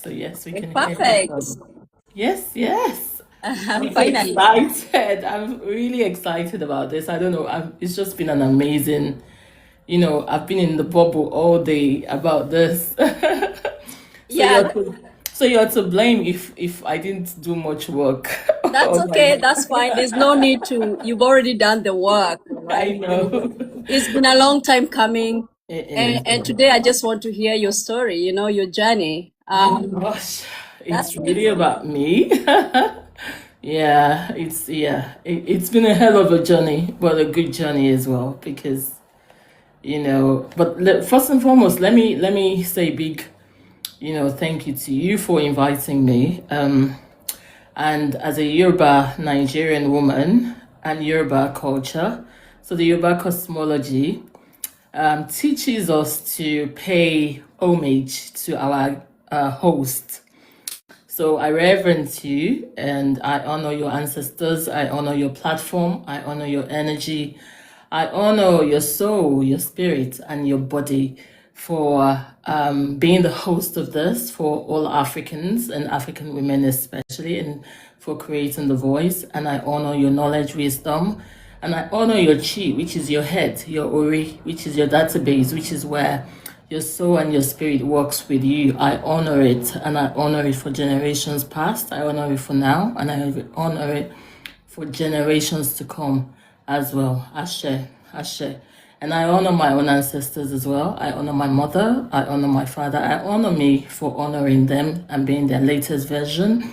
So yes, we can hear each Perfect. other. Yes, yes. I'm so Finally. excited. I'm really excited about this. I don't know. It's just been an amazing, I've been in the bubble all day about this. So Yeah, you're to blame if I didn't do much work that's on okay. my. That's fine. There's no need to. You've already done the work, I right? know. It's been a long time coming. It is. And today I just want to hear your story, your journey. Oh gosh, That's it's really about me. Yeah, it's been a hell of a journey, but a good journey as well because But first and foremost, let me say big, thank you to you for inviting me. And as a Yoruba Nigerian woman and Yoruba culture, so the Yoruba cosmology teaches us to pay homage to our host. So I reverence you and I honor your ancestors. I honor your platform. I honor your energy. I honor your soul, your spirit, and your body for being the host of this for all Africans and African women, especially, and for creating the voice. And I honor your knowledge, wisdom, and I honor your chi, which is your head, your ori, which is your database, which is where your soul and your spirit works with you. I honor it, and I honor it for generations past. I honor it for now, and I honor it for generations to come as well. Ashe, Ashe. And I honor my own ancestors as well. I honor my mother. I honor my father. I honor me for honoring them and being their latest version.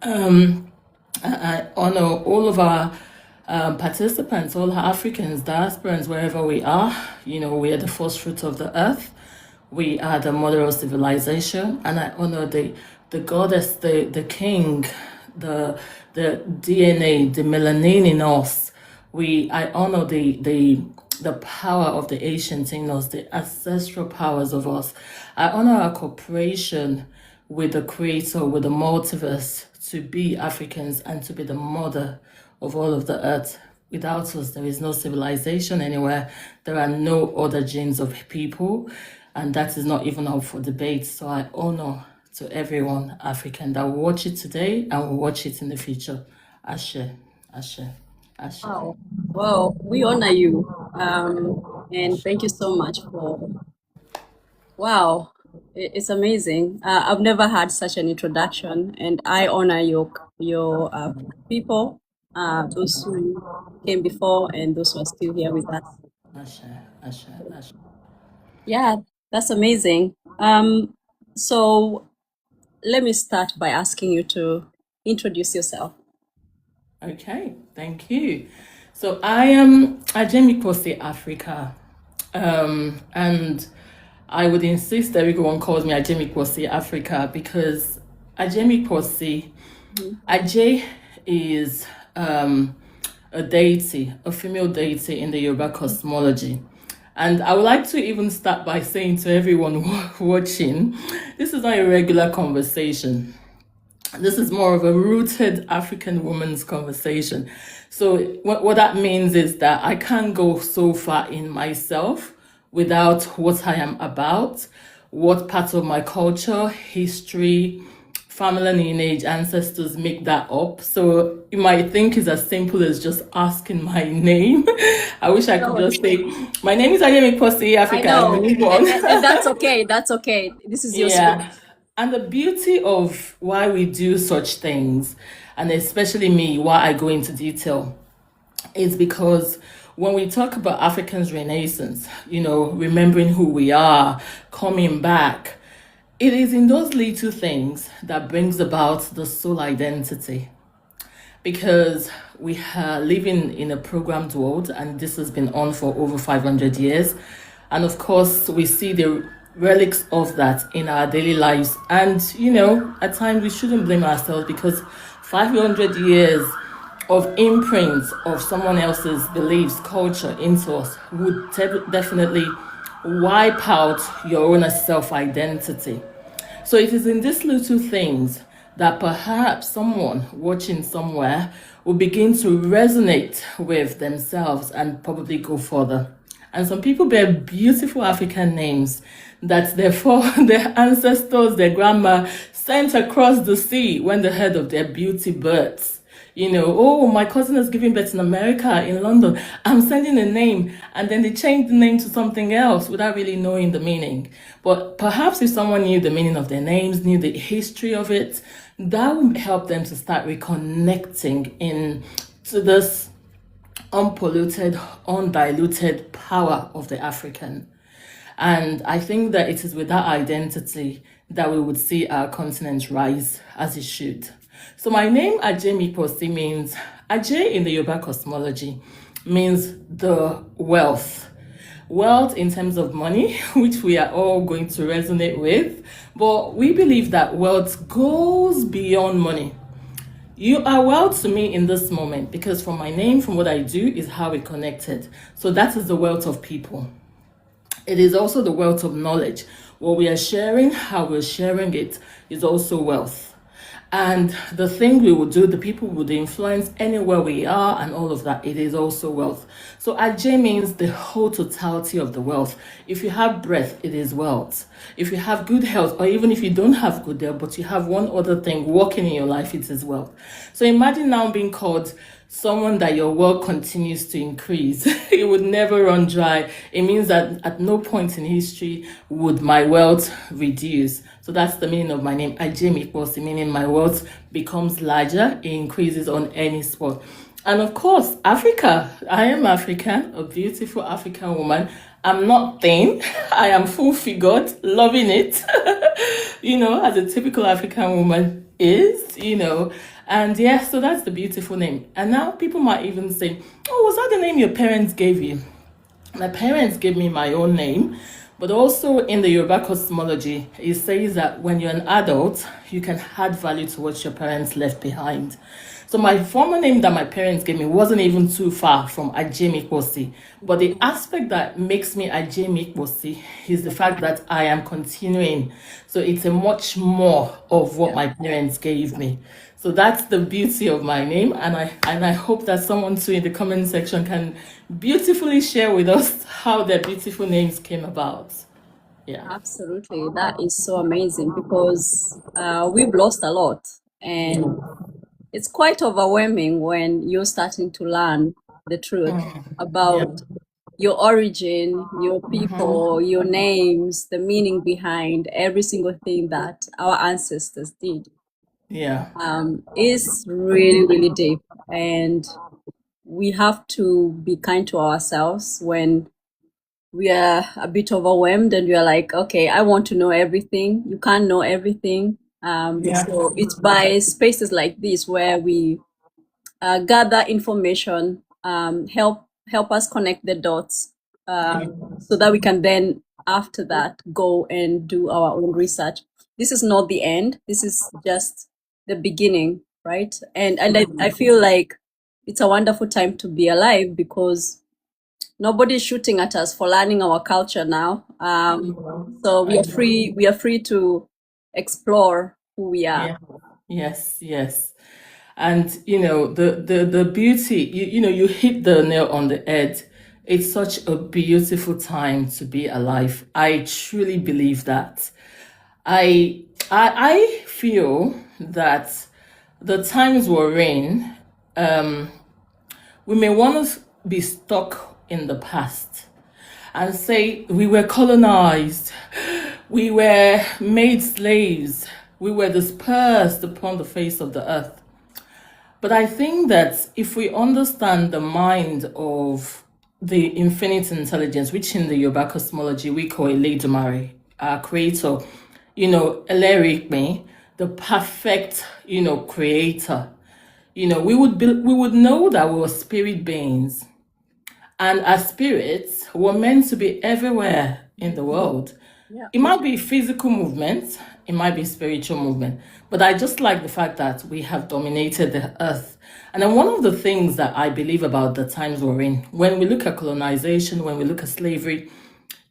I honor all of our participants, all Africans, diasporans, wherever we are. We are the first fruit of the earth. We are the mother of civilization, and I honor the goddess, the king, the DNA, the melanin in us. I honor the power of the ancients in us, the ancestral powers of us. I honor our cooperation with the creator, with the multiverse, to be Africans and to be the mother of all of the earth. Without us, there is no civilization anywhere. There are no other genes of people, and that is not even up for debate. So I honor to everyone African that will watch it today and will watch it in the future. Ashe, Ashe, Ashe. wow. Well, we honor you. And thank you so much for, wow, it's amazing. I've never had such an introduction, and I honor your people, those who came before and those who are still here with us. Ashe, Ashe, Ashe. Yeah, that's amazing. So let me start by asking you to introduce yourself. Okay, thank you. So I am Ajemiposi, Africa. And I would insist that everyone calls me Ajemiposi, Africa, because Ajemiposi, Aje is a deity, a female deity in the Yoruba cosmology. And I would like to even start by saying to everyone watching, this is not a regular conversation. This is more of a rooted African woman's conversation. So what that means is that I can't go so far in myself without what I am about, what part of my culture, history, family lineage, ancestors make that up. So you might think it's as simple as just asking my name. I wish I could just say, my name is Ajemiposi, I Africa, know, and move on. and that's okay. That's okay. This is your space. Yeah. And the beauty of why we do such things, and especially me, why I go into detail, is because when we talk about Africans' Renaissance, remembering who we are, coming back, it is in those little things that brings about the soul identity. Because we are living in a programmed world, and this has been on for over 500 years. And of course, we see the relics of that in our daily lives. And, at times we shouldn't blame ourselves because 500 years of imprints of someone else's beliefs, culture into us would definitely wipe out your own self-identity. So it is in these little things that perhaps someone watching somewhere will begin to resonate with themselves and probably go further. And some people bear beautiful African names that their ancestors, their grandma sent across the sea when they heard of their beauty births. Oh, my cousin is giving birth in America, in London. I'm sending a name. And then they changed the name to something else without really knowing the meaning. But perhaps if someone knew the meaning of their names, knew the history of it, that would help them to start reconnecting to this unpolluted, undiluted power of the African. And I think that it is with that identity that we would see our continent rise as it should. So my name, Ajemiposi, means, Aje in the Yoruba cosmology means the wealth. Wealth in terms of money, which we are all going to resonate with. But we believe that wealth goes beyond money. You are wealth to me in this moment because from my name, from what I do, is how we're connected. So that is the wealth of people. It is also the wealth of knowledge. What we are sharing, how we're sharing it, is also wealth. And the thing we will do, the people would influence anywhere we are and all of that, it is also wealth. So Ajay means the whole totality of the wealth. If you have breath, it is wealth. If you have good health, or even if you don't have good health, but you have one other thing working in your life, it is wealth. So imagine now being called someone that your wealth continues to increase. It would never run dry. It means that at no point in history would my wealth reduce. So that's the meaning of my name, Ajemiposi, meaning my wealth becomes larger, it increases on any spot. And of course, Africa. I am African, a beautiful African woman. I'm not thin. I am full figured, loving it. As a typical African woman is, And yeah, so that's the beautiful name. And now people might even say, oh, was that the name your parents gave you? My parents gave me my own name. But also in the Yoruba cosmology, it says that when you're an adult, you can add value to what your parents left behind. So my former name that my parents gave me wasn't even too far from Ajemiposi. But the aspect that makes me Ajemiposi is the fact that I am continuing. So it's a much more of what my parents gave me. So that's the beauty of my name. And I hope that someone too in the comment section can beautifully share with us how their beautiful names came about. Yeah. Absolutely. That is so amazing because we've lost a lot. And it's quite overwhelming when you're starting to learn the truth about your origin, your people, your names, the meaning behind every single thing that our ancestors did. Yeah. Is really, really deep. And we have to be kind to ourselves when we are a bit overwhelmed and we are like, okay, I want to know everything. You can't know everything. So it's by spaces like this where we gather information, help us connect the dots, so that we can then after that go and do our own research. This is not the end. This is just the beginning, right? And I feel like it's a wonderful time to be alive because nobody's shooting at us for learning our culture now. So we are free to explore who we are. Yes. And the beauty, you hit the nail on the head. It's such a beautiful time to be alive. I truly believe that. I feel that the times we're in, we may want to be stuck in the past and say we were colonized, we were made slaves, we were dispersed upon the face of the earth. But I think that if we understand the mind of the infinite intelligence, which in the Yoruba cosmology we call Eledumare, our creator, Elerikme, the perfect, creator, we would know that we were spirit beings. And as spirits, we're meant to be everywhere in the world. Yeah. It might be physical movement, it might be spiritual movement, but I just like the fact that we have dominated the earth. And then one of the things that I believe about the times we're in, when we look at colonization, when we look at slavery,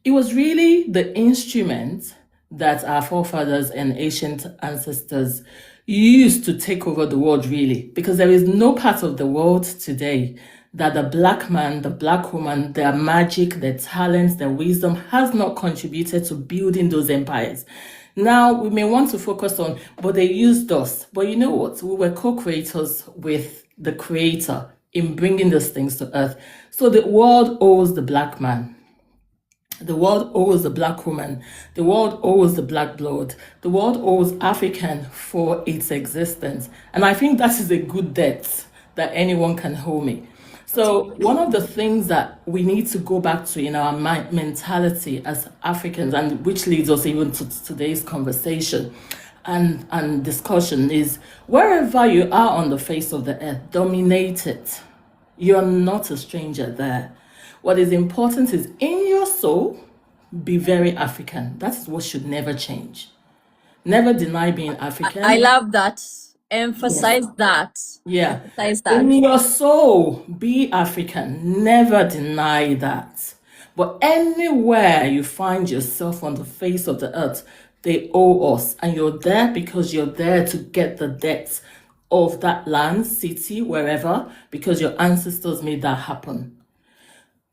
it was really the instrument that our forefathers and ancient ancestors used to take over the world, really, because there is no part of the world today that the black man, the black woman, their magic, their talents, their wisdom has not contributed to building those empires. Now we may want to focus on, but they used us. But you know what? We were co-creators with the creator in bringing those things to earth. So the world owes the black man. The world owes the black woman. The world owes the black blood. The world owes African for its existence. And I think that is a good debt that anyone can owe me. So one of the things that we need to go back to in our mentality as Africans, and which leads us even to today's conversation and discussion, is wherever you are on the face of the earth, dominate it. You're not a stranger there. What is important is in your soul, be very African. That is what should never change. Never deny being African. I love that. Emphasize that. Yeah. Emphasize that. In your soul, be African. Never deny that. But anywhere you find yourself on the face of the earth, they owe us. And you're there because you're there to get the debts of that land, city, wherever, because your ancestors made that happen.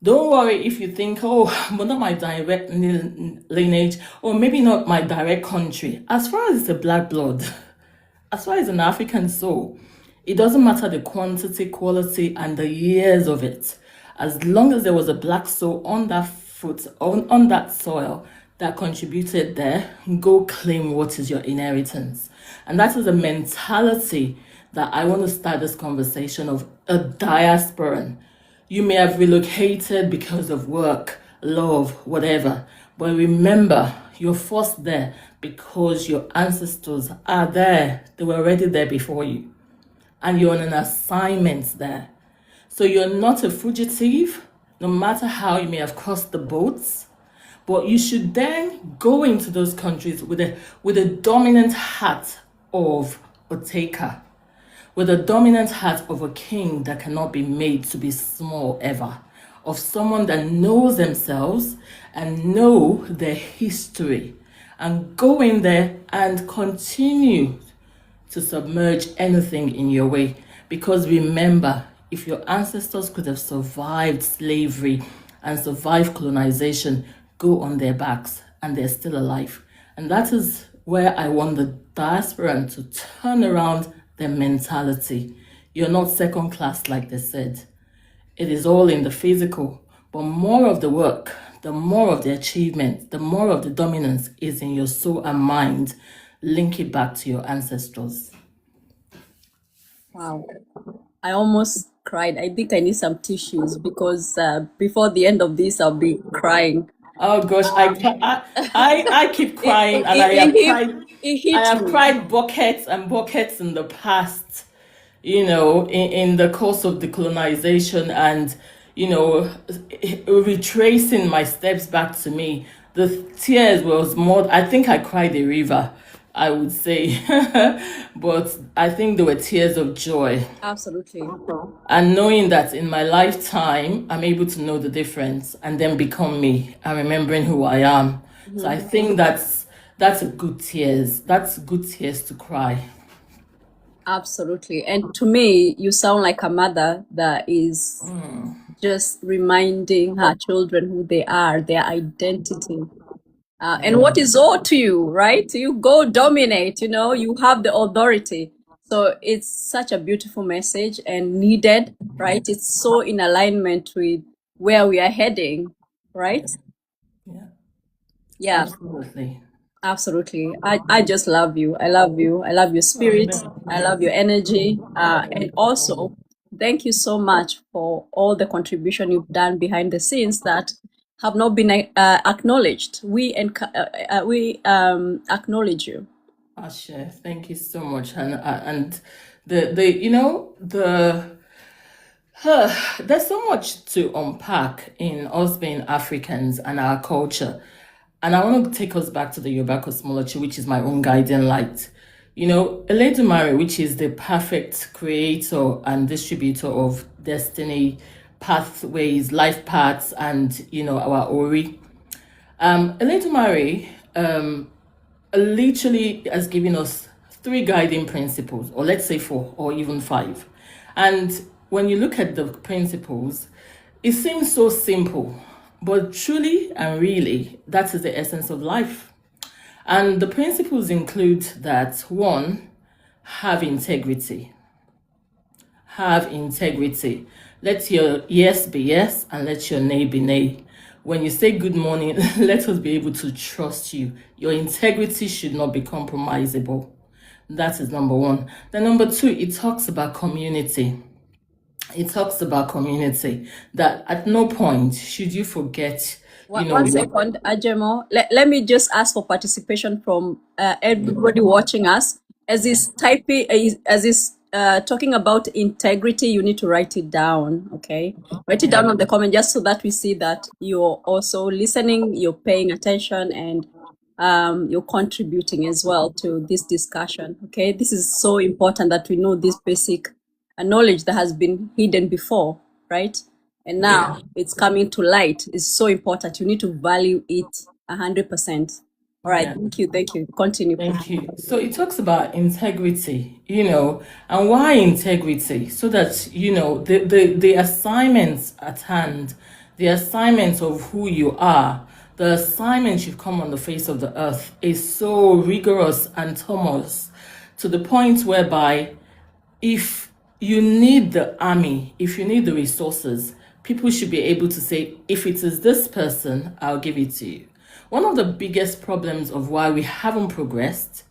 Don't worry if you think, oh, but not my direct lineage, or maybe not my direct country. As far as it's a black blood, as far as an African soul, it doesn't matter the quantity, quality, and the years of it. As long as there was a black soul on that foot, on that soil that contributed there, go claim what is your inheritance. And that is a mentality that I want to start this conversation of a diasporan. You may have relocated because of work, love, whatever. But remember, you're forced there because your ancestors are there. They were already there before you. And you're on an assignment there. So you're not a fugitive, no matter how you may have crossed the boats. But you should then go into those countries with a dominant hat of a taker, with a dominant heart of a king that cannot be made to be small ever, of someone that knows themselves and know their history, and go in there and continue to submerge anything in your way. Because remember, if your ancestors could have survived slavery and survived colonization, go on their backs and they're still alive. And that is where I want the diasporan to turn around their mentality. You're not second class, like they said. It is all in the physical, but more of the work, the more of the achievement, the more of the dominance is in your soul and mind. Link it back to your ancestors. Wow. I almost cried. I think I need some tissues because before the end of this, I'll be crying. Oh gosh, I keep crying, and I have cried buckets and buckets in the past, in the course of the colonization, and retracing my steps back to me. The tears was more, I think I cried a river, I would say. But I think there were tears of joy. Absolutely. And knowing that in my lifetime, I'm able to know the difference and then become me and remembering who I am. So I think that's a good tears. That's good tears to cry. Absolutely. And to me, you sound like a mother that is just reminding her children who they are, their identity. And what is owed to you, right? You go dominate, you have the authority. So it's such a beautiful message and needed, right? It's so in alignment with where we are heading, right? Yeah. Absolutely. I just love you. I love you. I love your spirit. I love your energy. And also, thank you so much for all the contribution you've done behind the scenes that have not been acknowledged. We acknowledge you. Ashe, thank you so much. And there's so much to unpack in us being Africans and our culture. And I want to take us back to the Yoruba cosmology, which is my own guiding light. Eledumare, which is the perfect creator and distributor of destiny, pathways, life paths, and our Ori. Eledumare literally has given us 3 guiding principles, or let's say 4, or even 5. And when you look at the principles, it seems so simple, but truly and really, that is the essence of life. And the principles include that one, have integrity. Have integrity. Let your yes be yes and let your nay be nay. When you say good morning, let us be able to trust you. Your integrity should not be compromisable. That is number one. Then number two, it talks about community. It talks about community, that at no point should you forget, One second, Ajemo. Let me just ask for participation from everybody watching us. As is typing, as is talking about integrity, you need to write it down. Okay, write it down on the comment just so that we see that you're also listening, you're paying attention, and you're contributing as well to this discussion. Okay, this is so important that we know this basic knowledge that has been hidden before, right? And now it's coming to light. It's so important. You need to value it 100%. All right. Yeah. Thank you. Continue. Thank you. So it talks about integrity, and why integrity? So that, the assignments at hand, the assignments of who you are, the assignment you've come on the face of the earth is so rigorous and tenuous, to the point whereby if you need the army, if you need the resources, people should be able to say, if it is this person, I'll give it to you. One of the biggest problems of why we haven't progressed,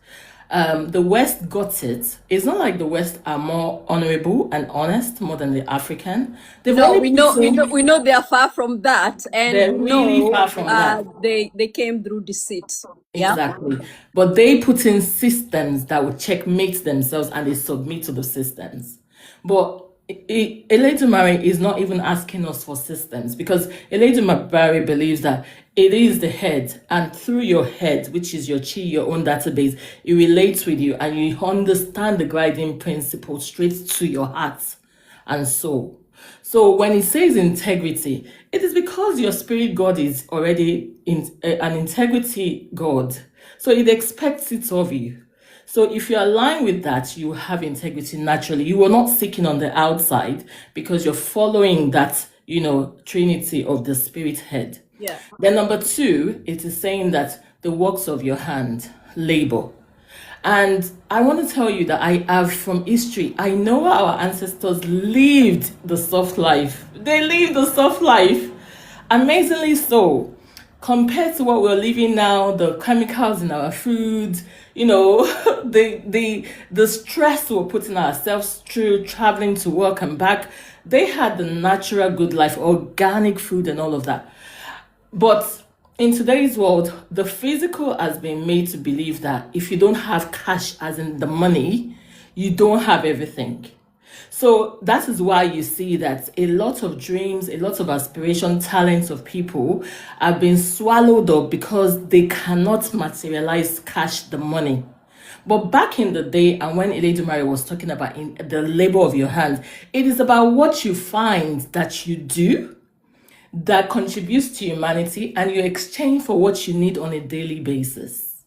the West got it. It's not like the West are more honorable and honest more than the African. We know they are far from that, and they're really far from that. They came through deceit. Exactly. Yeah? But they put in systems that would checkmate themselves, and they submit to the systems. But Eledumare is not even asking us for systems, because Eledumare believes that it is the head, and through your head, which is your chi, your own database, it relates with you, and you understand the guiding principle straight to your heart and soul. So when it says integrity, it is because your spirit God is already an integrity God. So it expects it of you. So if you align with that, you have integrity naturally. You are not seeking on the outside, because you're following that, trinity of the spirit head. Yeah. Then number two, it is saying that the works of your hand, labor. And I want to tell you that I have from history, I know our ancestors lived the soft life. They lived the soft life. Amazingly so. Compared to what we're living now, the chemicals in our food, the stress we're putting ourselves through, traveling to work and back, they had the natural good life, organic food and all of that. But in today's world, the physical has been made to believe that if you don't have cash, as in the money, you don't have everything. So that is why you see that a lot of dreams, a lot of aspiration, talents of people have been swallowed up because they cannot materialize cash, the money. But back in the day, and when Eledumare was talking about the labor of your hands, it is about what you find that you do that contributes to humanity, and you exchange for what you need on a daily basis.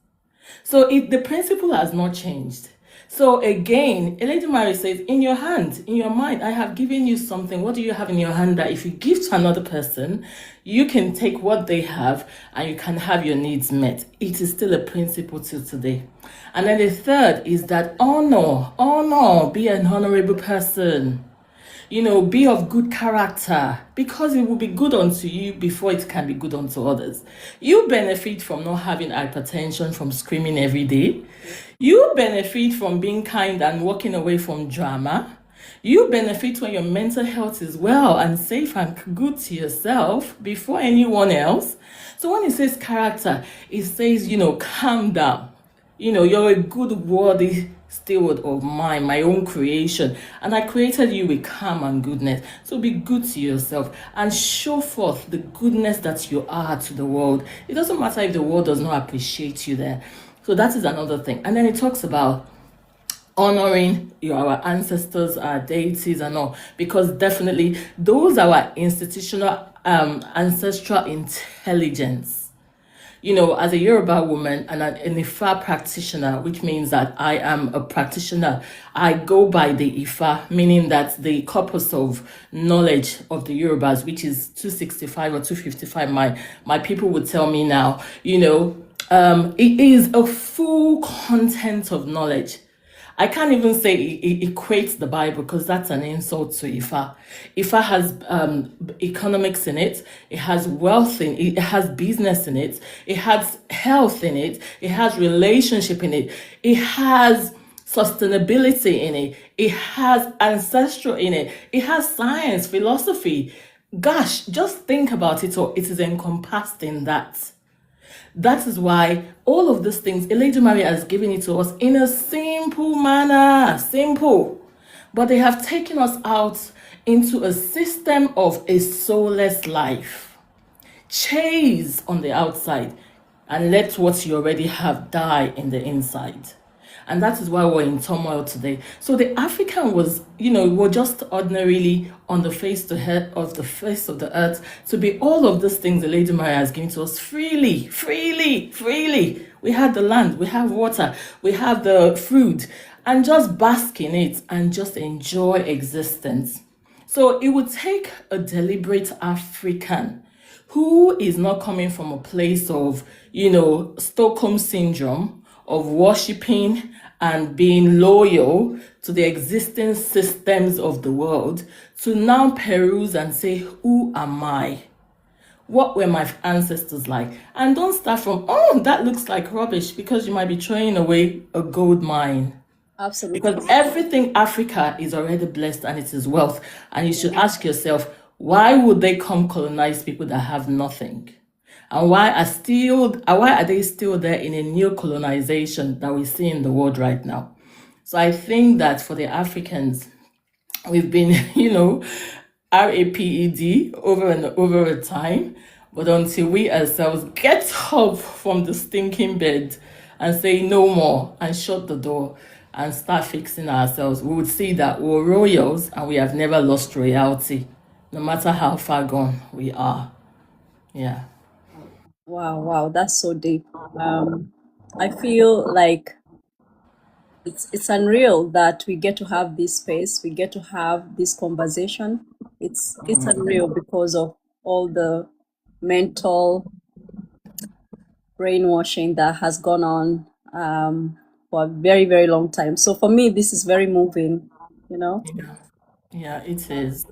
So the principle has not changed. So again, Eledumare says, in your hand, in your mind, I have given you something. What do you have in your hand that if you give to another person, you can take what they have and you can have your needs met? It is still a principle till today. And then the third is that honor, be an honorable person. Be of good character, because it will be good unto you before it can be good unto others. You benefit from not having hypertension, from screaming every day. You benefit from being kind and walking away from drama. You benefit when your mental health is well and safe and good to yourself before anyone else. So when it says character, it says, calm down. You're a good, worthy steward of mine, my own creation, and I created you with calm and goodness. So be good to yourself and show forth the goodness that you are to the world. It doesn't matter if the world does not appreciate you there. So that is another thing. And then it talks about honoring our ancestors, our deities and all, because definitely those are our institutional ancestral intelligence. As a Yoruba woman and an Ifa practitioner, which means that I am a practitioner, I go by the Ifa, meaning that the corpus of knowledge of the Yorubas, which is 265 or 255, my people would tell me now, It is a full content of knowledge. I can't even say it equates the Bible because that's an insult to Ifa. Ifa has economics in it, it has wealth in it, it has business in it, it has health in it, it has relationship in it, it has sustainability in it, it has ancestral in it, it has science, philosophy. Gosh, just think about it all. It is encompassed in that. That is why all of these things, Eledumare has given it to us in a simple manner, simple. But they have taken us out into a system of a soulless life. Chase on the outside and let what you already have die in the inside. And that is why we're in turmoil today. So the African was, we're just ordinarily on the face of the earth to be all of these things the Lady Maria has given to us freely, freely, freely. We have the land, we have water, we have the food, and just bask in it and just enjoy existence. So it would take a deliberate African who is not coming from a place of, Stockholm syndrome, of worshipping and being loyal to the existing systems of the world, to now peruse and say, who am I? What were my ancestors like? And don't start from, that looks like rubbish, because you might be throwing away a gold mine. Absolutely. Because everything Africa is already blessed and it is wealth. And you should ask yourself, why would they come colonize people that have nothing? And why are they still there in a new colonization that we see in the world right now? So I think that for the Africans, we've been, RAPED over and over a time, but until we ourselves get up from the stinking bed and say no more and shut the door and start fixing ourselves, we would see that we're royals and we have never lost royalty, no matter how far gone we are. Yeah. Wow, that's so deep. I feel like it's unreal that we get to have this space, we get to have this conversation. It's unreal because of all the mental brainwashing that has gone on for a very, very long time. So for me, this is very moving, Yeah, it is.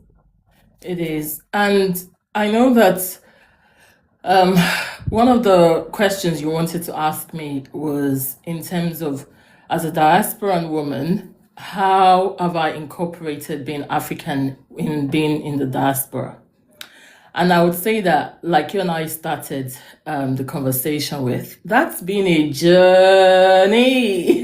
It is. And I know that one of the questions you wanted to ask me was in terms of, as a diasporan woman, how have I incorporated being African in being in the diaspora? And I would say that, like you and I started the conversation with, that's been a journey.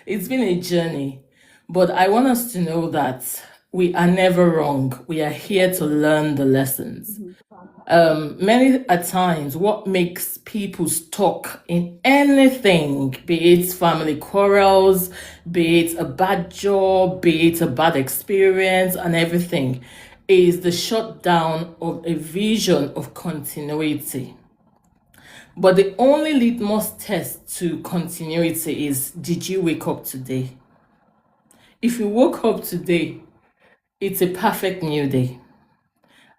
It's been a journey. But I want us to know that we are never wrong. We are here to learn the lessons. Many a times, what makes people stuck in anything, be it family quarrels, be it a bad job, be it a bad experience and everything, is the shutdown of a vision of continuity. But the only litmus test to continuity is, did you wake up today? If you woke up today, it's a perfect new day.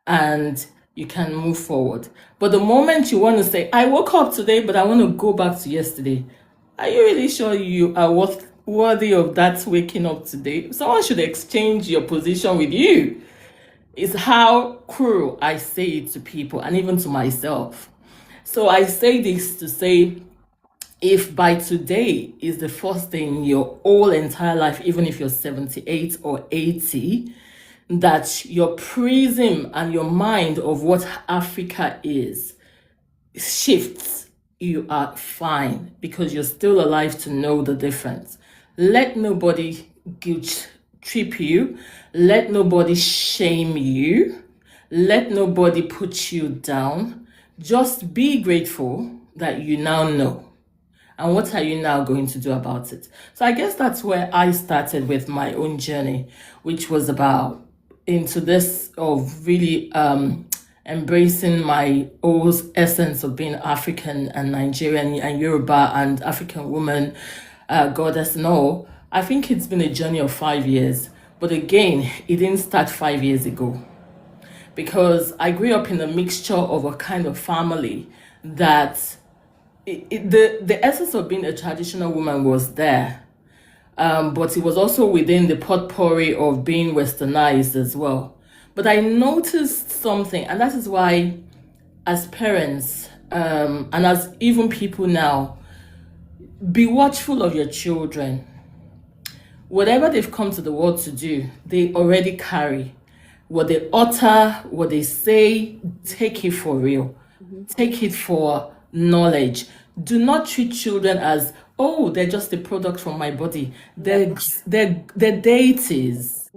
And you can move forward. But the moment you want to say, I woke up today, but I want to go back to yesterday, are you really sure you are worthy of that waking up today? Someone should exchange your position with you. It's how cruel I say it to people and even to myself. So I say this to say, if by today is the first day in your whole entire life, even if you're 78 or 80, that your prism and your mind of what Africa is shifts, you are fine, because you're still alive to know the difference. Let nobody guilt trip you. Let nobody shame you. Let nobody put you down. Just be grateful that you now know. And what are you now going to do about it? So I guess that's where I started with my own journey, which was about into this of really embracing my whole essence of being African and Nigerian and Yoruba and African woman, goddess and all. I think it's been a journey of 5 years. But again, it didn't start 5 years ago. Because I grew up in a mixture of a kind of family that the essence of being a traditional woman was there, but it was also within the potpourri of being westernized as well. But I noticed something, and that is why, as parents, and as even people now, be watchful of your children. Whatever they've come to the world to do, they already carry. What they utter, what they say, take it for real. Take it for knowledge. Do not treat children as, oh, they're just a product from my body. They're deities,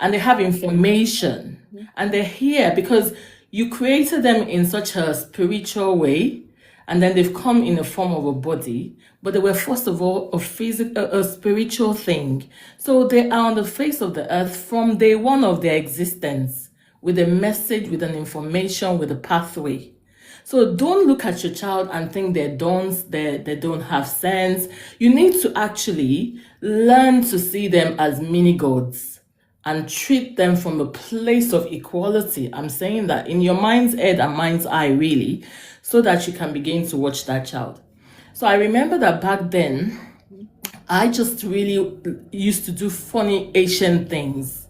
and they have information, and they're here because you created them in such a spiritual way, and then they've come in a form of a body, but they were first of all a spiritual thing. So they are on the face of the earth from day one of their existence, with a message, with an information, with a pathway. So don't look at your child and think they don't have sense. You need to actually learn to see them as mini gods and treat them from a place of equality. I'm saying that in your mind's head and mind's eye, really, so that you can begin to watch that child. So I remember that back then, I just really used to do funny Asian things.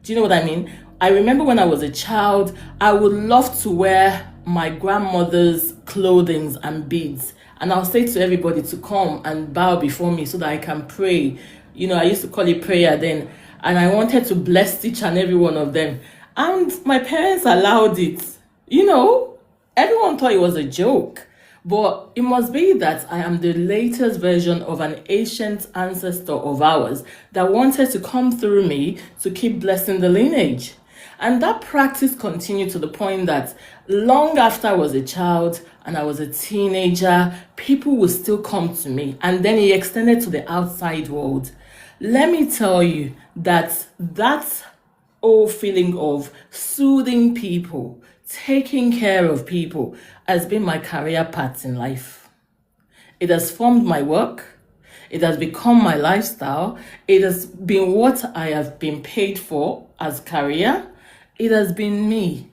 Do you know what I mean? I remember when I was a child, I would love to wear my grandmother's clothing and beads. And I'll say to everybody to come and bow before me so that I can pray. You know, I used to call it prayer then. And I wanted to bless each and every one of them. And my parents allowed it. You know, everyone thought it was a joke. But it must be that I am the latest version of an ancient ancestor of ours that wanted to come through me to keep blessing the lineage. And that practice continued to the point that long after I was a child and I was a teenager, people would still come to me. And then it extended to the outside world. Let me tell you that whole feeling of soothing people, taking care of people, has been my career path in life. It has formed my work. It has become my lifestyle. It has been what I have been paid for as career. It has been me.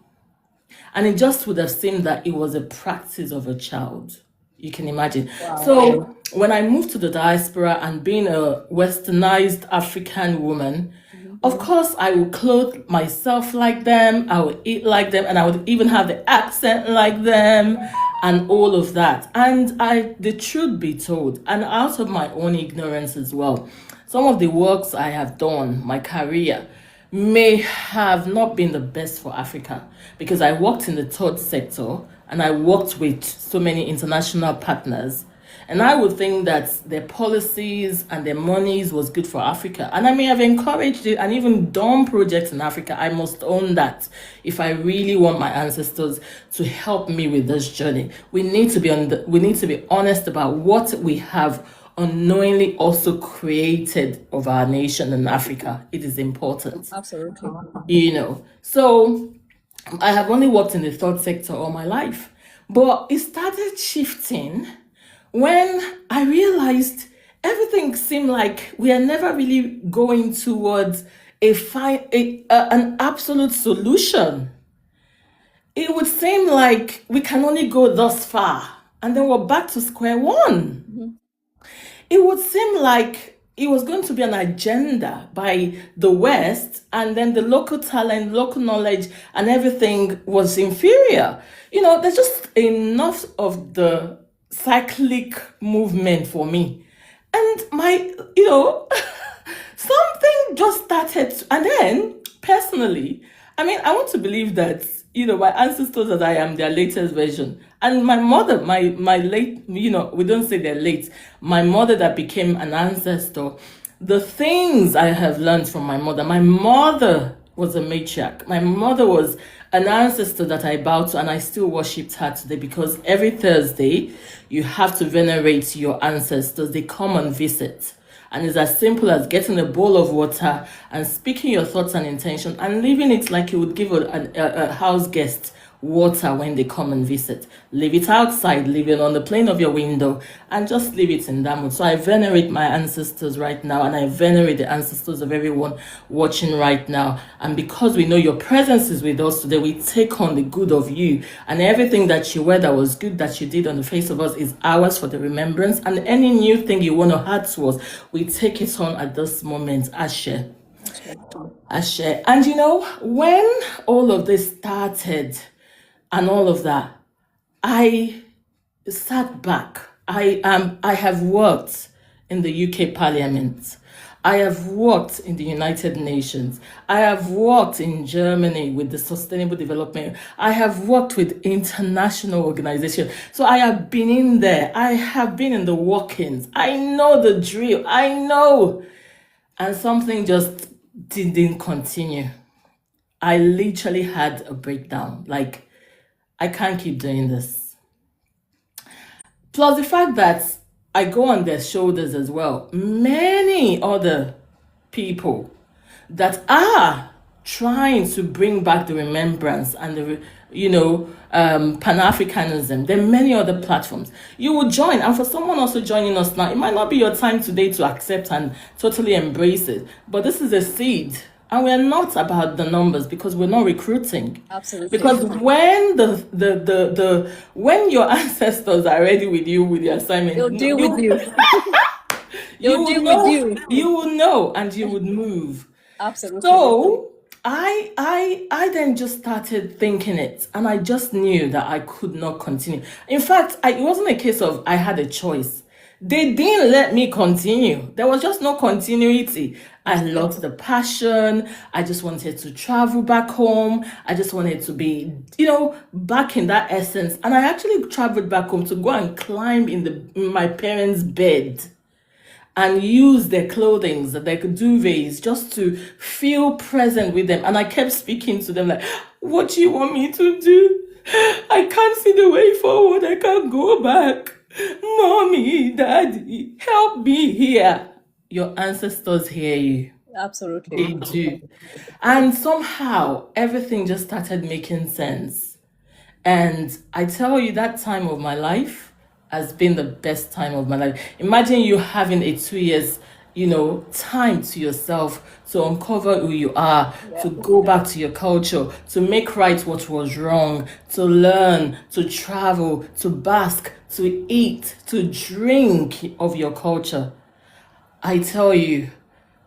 And it just would have seemed that it was a practice of a child. You can imagine. Wow. So when I moved to the diaspora and being a westernized African woman, of course, I would clothe myself like them, I would eat like them, and I would even have the accent like them and all of that. And the truth be told, and out of my own ignorance as well, some of the works I have done, my career, may have not been the best for Africa because I worked in the third sector and I worked with so many international partners. And I would think that their policies and their monies was good for Africa. And I may have encouraged it and even done projects in Africa. I must own that if I really want my ancestors to help me with this journey. We need to be honest about what we have unknowingly also created of our nation in Africa. It is important. Absolutely. You know, so I have only worked in the third sector all my life, but it started shifting when I realized everything seemed like we are never really going towards an absolute solution. It would seem like we can only go thus far, and then we're back to square one. Mm-hmm. It would seem like it was going to be an agenda by the West, and then the local talent, local knowledge, and everything was inferior. You know, there's just enough of the cyclic movement for me. And something just started. And then, personally, I want to believe that, my ancestors, that I am their latest version. And my mother, my late, we don't say they're late, my mother that became an ancestor, the things I have learned from my mother was a matriarch. My mother was an ancestor that I bow to, and I still worshipped her today, because every Thursday you have to venerate your ancestors. They come and visit. And it's as simple as getting a bowl of water and speaking your thoughts and intention and leaving it like you would give a house guest water when they come and visit. Leave it outside, leave it on the plane of your window, and just leave it in that mood. So I venerate my ancestors right now, and I venerate the ancestors of everyone watching right now. And because we know your presence is with us today, we take on the good of you, and everything that you were that was good that you did on the face of us is ours for the remembrance. And any new thing you want to add to us, we take it on at this moment. Ashe. Ashe. And when all of this started and all of that, I sat back. I have worked in the UK Parliament. I have worked in the United Nations. I have worked in Germany with the Sustainable Development. I have worked with international organizations. So I have been in there. I have been in the workings. I know the drill. I know. And something just didn't continue. I literally had a breakdown. Like, I can't keep doing this. Plus the fact that I go on their shoulders as well. Many other people that are trying to bring back the remembrance and the Pan-Africanism. There are many other platforms. You will join, and for someone also joining us now, it might not be your time today to accept and totally embrace it, but this is a seed. And we're not about the numbers because we're not recruiting. Absolutely. Because when when your ancestors are ready with you with the assignment, They'll deal with you. you will know and you would move. Absolutely. So I then just started thinking it, and I just knew that I could not continue. In fact, it wasn't a case of I had a choice. They didn't let me continue. There was just no continuity. I lost the passion. I just wanted to travel back home. I just wanted to be, back in that essence. And I actually traveled back home to go and climb in my parents' bed and use their clothing, their duvets, just to feel present with them. And I kept speaking to them like, what do you want me to do? I can't see the way forward. I can't go back. Mommy, Daddy, help me here. Your ancestors hear you. Absolutely. They do. And somehow everything just started making sense. And I tell you, that time of my life has been the best time of my life. Imagine you having a 2 years, time to yourself to uncover who you are, to go back to your culture, to make right what was wrong, to learn, to travel, to bask, to eat, to drink of your culture. I tell you,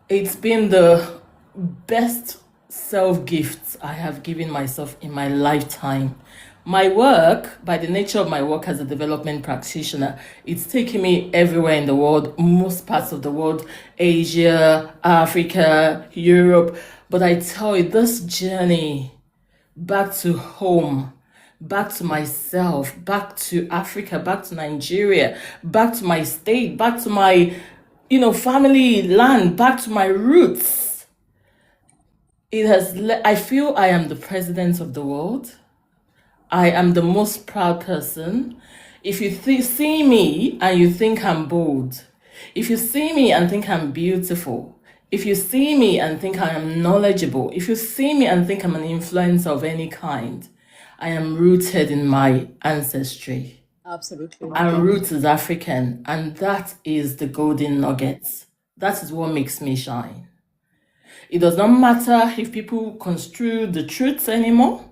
it's been the best self-gifts I have given myself in my lifetime. My work, by the nature of my work as a development practitioner, it's taken me everywhere in the world, most parts of the world, Asia, Africa, Europe. But I tell you, this journey back to home, back to myself, back to Africa, back to Nigeria, back to my state, back to my, family land, back to my roots. I feel I am the president of the world. I am the most proud person. If you see me and you think I'm bold, if you see me and think I'm beautiful, if you see me and think I am knowledgeable, if you see me and think I'm an influencer of any kind, I am rooted in my ancestry. Absolutely. Our roots is African, and that is the golden nuggets. That is what makes me shine. It does not matter if people construe the truths anymore.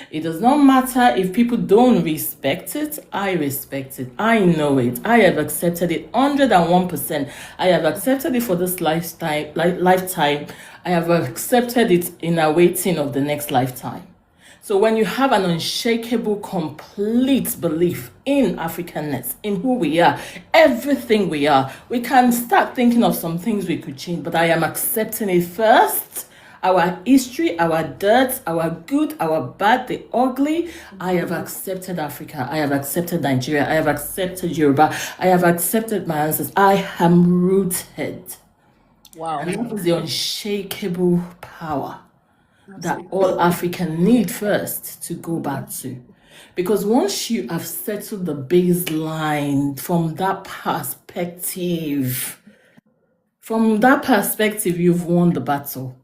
It does not matter if people don't respect it. I respect it. I know it. I have accepted it 101%. I have accepted it for this lifetime. I have accepted it in awaiting of the next lifetime. So when you have an unshakable, complete belief in Africanness, in who we are, everything we are, we can start thinking of some things we could change, but I am accepting it first. Our history, our dirt, our good, our bad, the ugly. I have accepted Africa. I have accepted Nigeria. I have accepted Yoruba. I have accepted my ancestors. I am rooted. Wow. And that is the unshakable power that all Africans need first to go back to. Because once you have settled the baseline from that perspective, you've won the battle.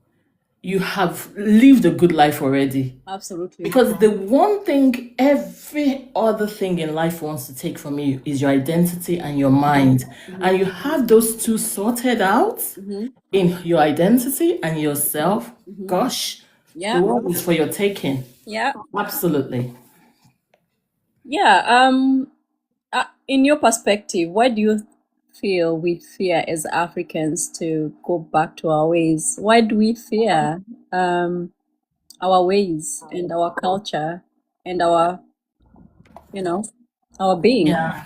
you have lived a good life already. Absolutely. Because the one thing every other thing in life wants to take from you is your identity and your mind. And you have those two sorted out in your identity and yourself. Gosh, the Yeah. world is for your taking. Yeah. Absolutely. Yeah. In your perspective, why do you feel we fear as Africans to go back to our ways? Why do we fear our ways and our culture and our, our being? Yeah.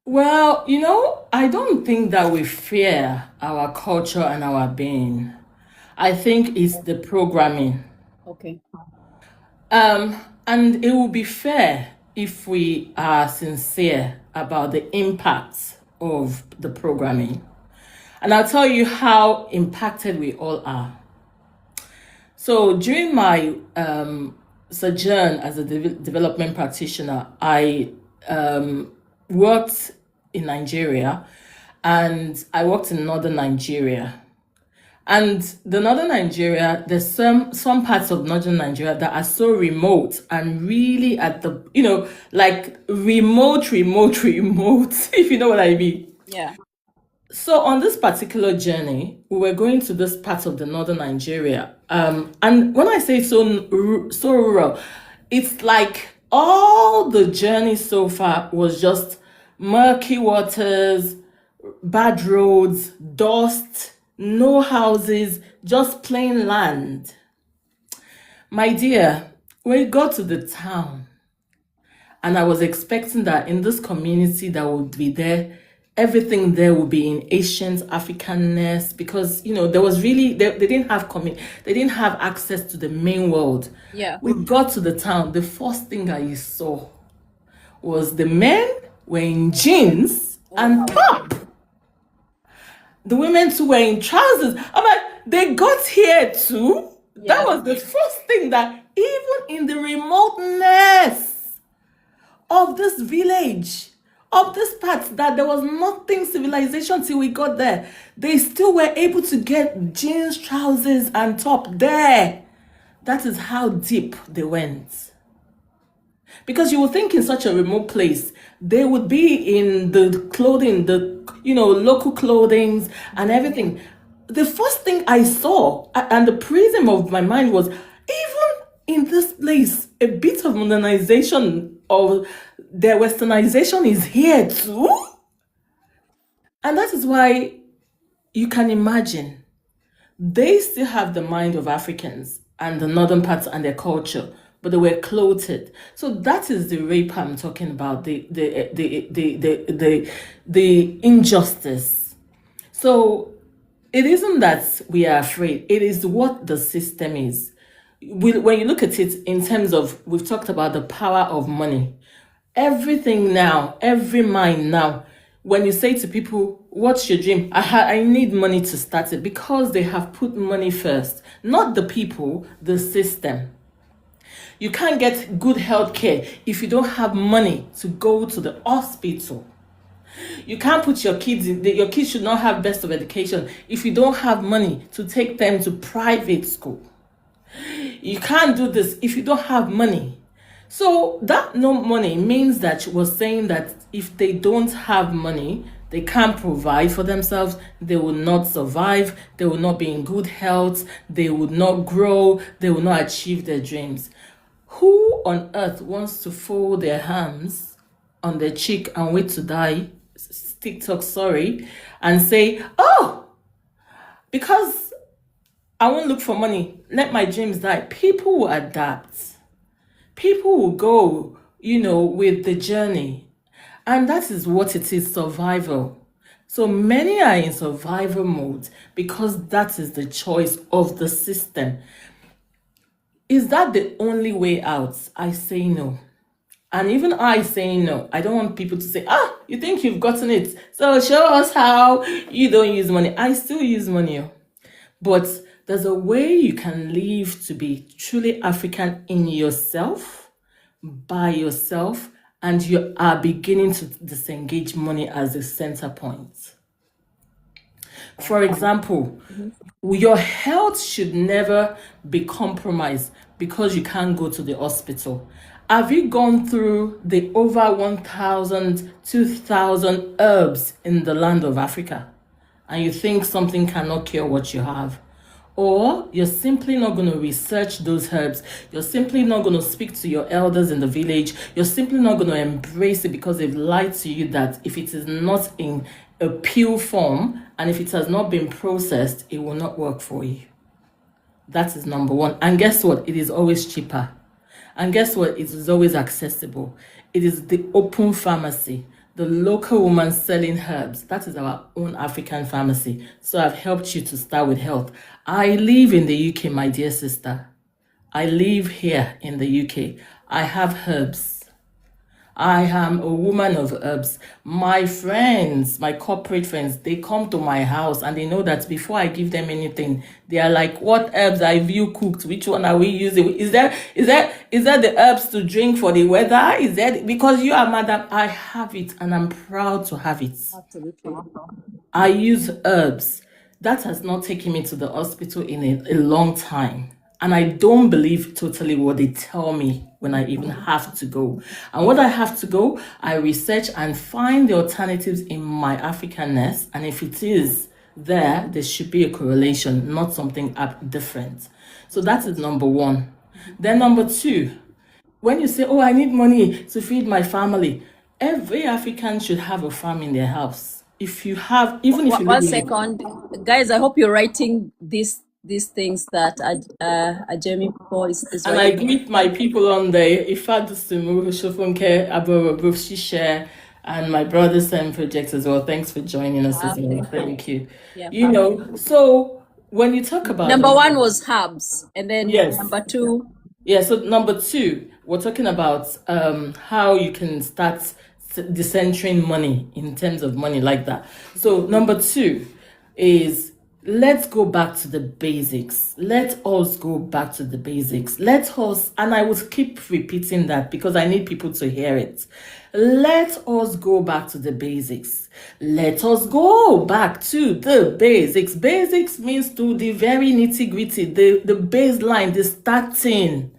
Well, I don't think that we fear our culture and our being. I think it's the programming. Okay. And it will be fair if we are sincere about the impact of the programming. And I'll tell you how impacted we all are. So during my sojourn as a development practitioner, I worked in Nigeria, and I worked in northern Nigeria. And the northern Nigeria, there's some parts of northern Nigeria that are so remote and really at the, like remote, if you know what I mean. Yeah. So on this particular journey, we were going to this part of the northern Nigeria. And when I say so rural, it's like all the journey so far was just murky waters, bad roads, dust, no houses, just plain land. My dear, we got to the town, and I was expecting that in this community that would be there, everything there would be in ancient Africanness, because there was really they didn't have they didn't have access to the main world. Yeah. We got to the town. The first thing I saw was the men were in jeans and top. The women too were in trousers. I'm like, they got here too. Yeah. That was the first thing, that even in the remoteness of this village, of this part, that there was nothing civilization till we got there, they still were able to get jeans, trousers, and top there. That is how deep they went. Because you would think in such a remote place, they would be in the clothing, local clothings and everything. The first thing I saw, and the prism of my mind was, even in this place, a bit of modernization of their westernization is here too. And that is why you can imagine they still have the mind of Africans and the northern parts and their culture, but they were clothed. So that is the rape I'm talking about, the injustice. So it isn't that we are afraid, it is what the system is. When you look at it in terms of, we've talked about the power of money. Everything now, every mind now, when you say to people, what's your dream? I need money to start it, because they have put money first, not the people, the system. You can't get good health care if you don't have money to go to the hospital. You can't put your kids in, your kids should not have best of education if you don't have money to take them to private school. You can't do this if you don't have money. So that no money means that we're saying that if they don't have money, they can't provide for themselves, they will not survive, they will not be in good health, they will not grow, they will not achieve their dreams. Who on earth wants to fold their hands on their cheek and wait to die, TikTok, sorry, and say, oh, because I won't look for money, let my dreams die? People will adapt. People will go, with the journey. And that is what it is, survival. So many are in survival mode because that is the choice of the system. Is that the only way out? I say no. And even I say no. I don't want people to say, you think you've gotten it, so show us how you don't use money. I still use money. But there's a way you can live to be truly African in yourself, by yourself, and you are beginning to disengage money as a center point. For example, your health should never be compromised because you can't go to the hospital. Have you gone through the over 1,000, 2,000 herbs in the land of Africa and you think something cannot cure what you have? Or you're simply not going to research those herbs. You're simply not going to speak to your elders in the village. You're simply not going to embrace it because they've lied to you that if it is not in a pill form and if it has not been processed, it will not work for you. That is number one. And guess what? It is always cheaper. And guess what? It is always accessible. It is the open pharmacy, the local woman selling herbs. That is our own African pharmacy. So I've helped you to start with health. I live in the UK, my dear sister. I live here in the UK. I have herbs. I am a woman of herbs. My friends, my corporate friends, they come to my house and they know that before I give them anything, they are like, what herbs have you cooked? Which one are we using? Is that the herbs to drink for the weather? Is that because you are madam? I have it and I'm proud to have it. Absolutely. I use herbs. That has not taken me to the hospital in a long time. And I don't believe totally what they tell me when I even have to go. And when I have to go, I research and find the alternatives in my Africanness. And if it is there should be a correlation, not something different. So that is number one. Then number two, when you say, oh, I need money to feed my family, every African should have a farm in their house. If you have, even if you One live in second, guys, I hope you're writing these things that Ajemiposi is and I writing. greet my people on there, Ifadusemu, Shofunke, Aborobu, Shisha, and my brothers and projects as well. Thanks for joining us as well. Thank you. Yeah. You know, so when you talk about Number one was herbs, and then Yes. number two. Yeah, so number two, we're talking about how you can start decentering money in terms of money like that. So number two is let's go back to the basics. Let us go back to the basics. Let us, and I would keep repeating that because I need people to hear it. Let us go back to the basics. Let us go back to the basics. Basics means to the very nitty-gritty, the baseline, the starting.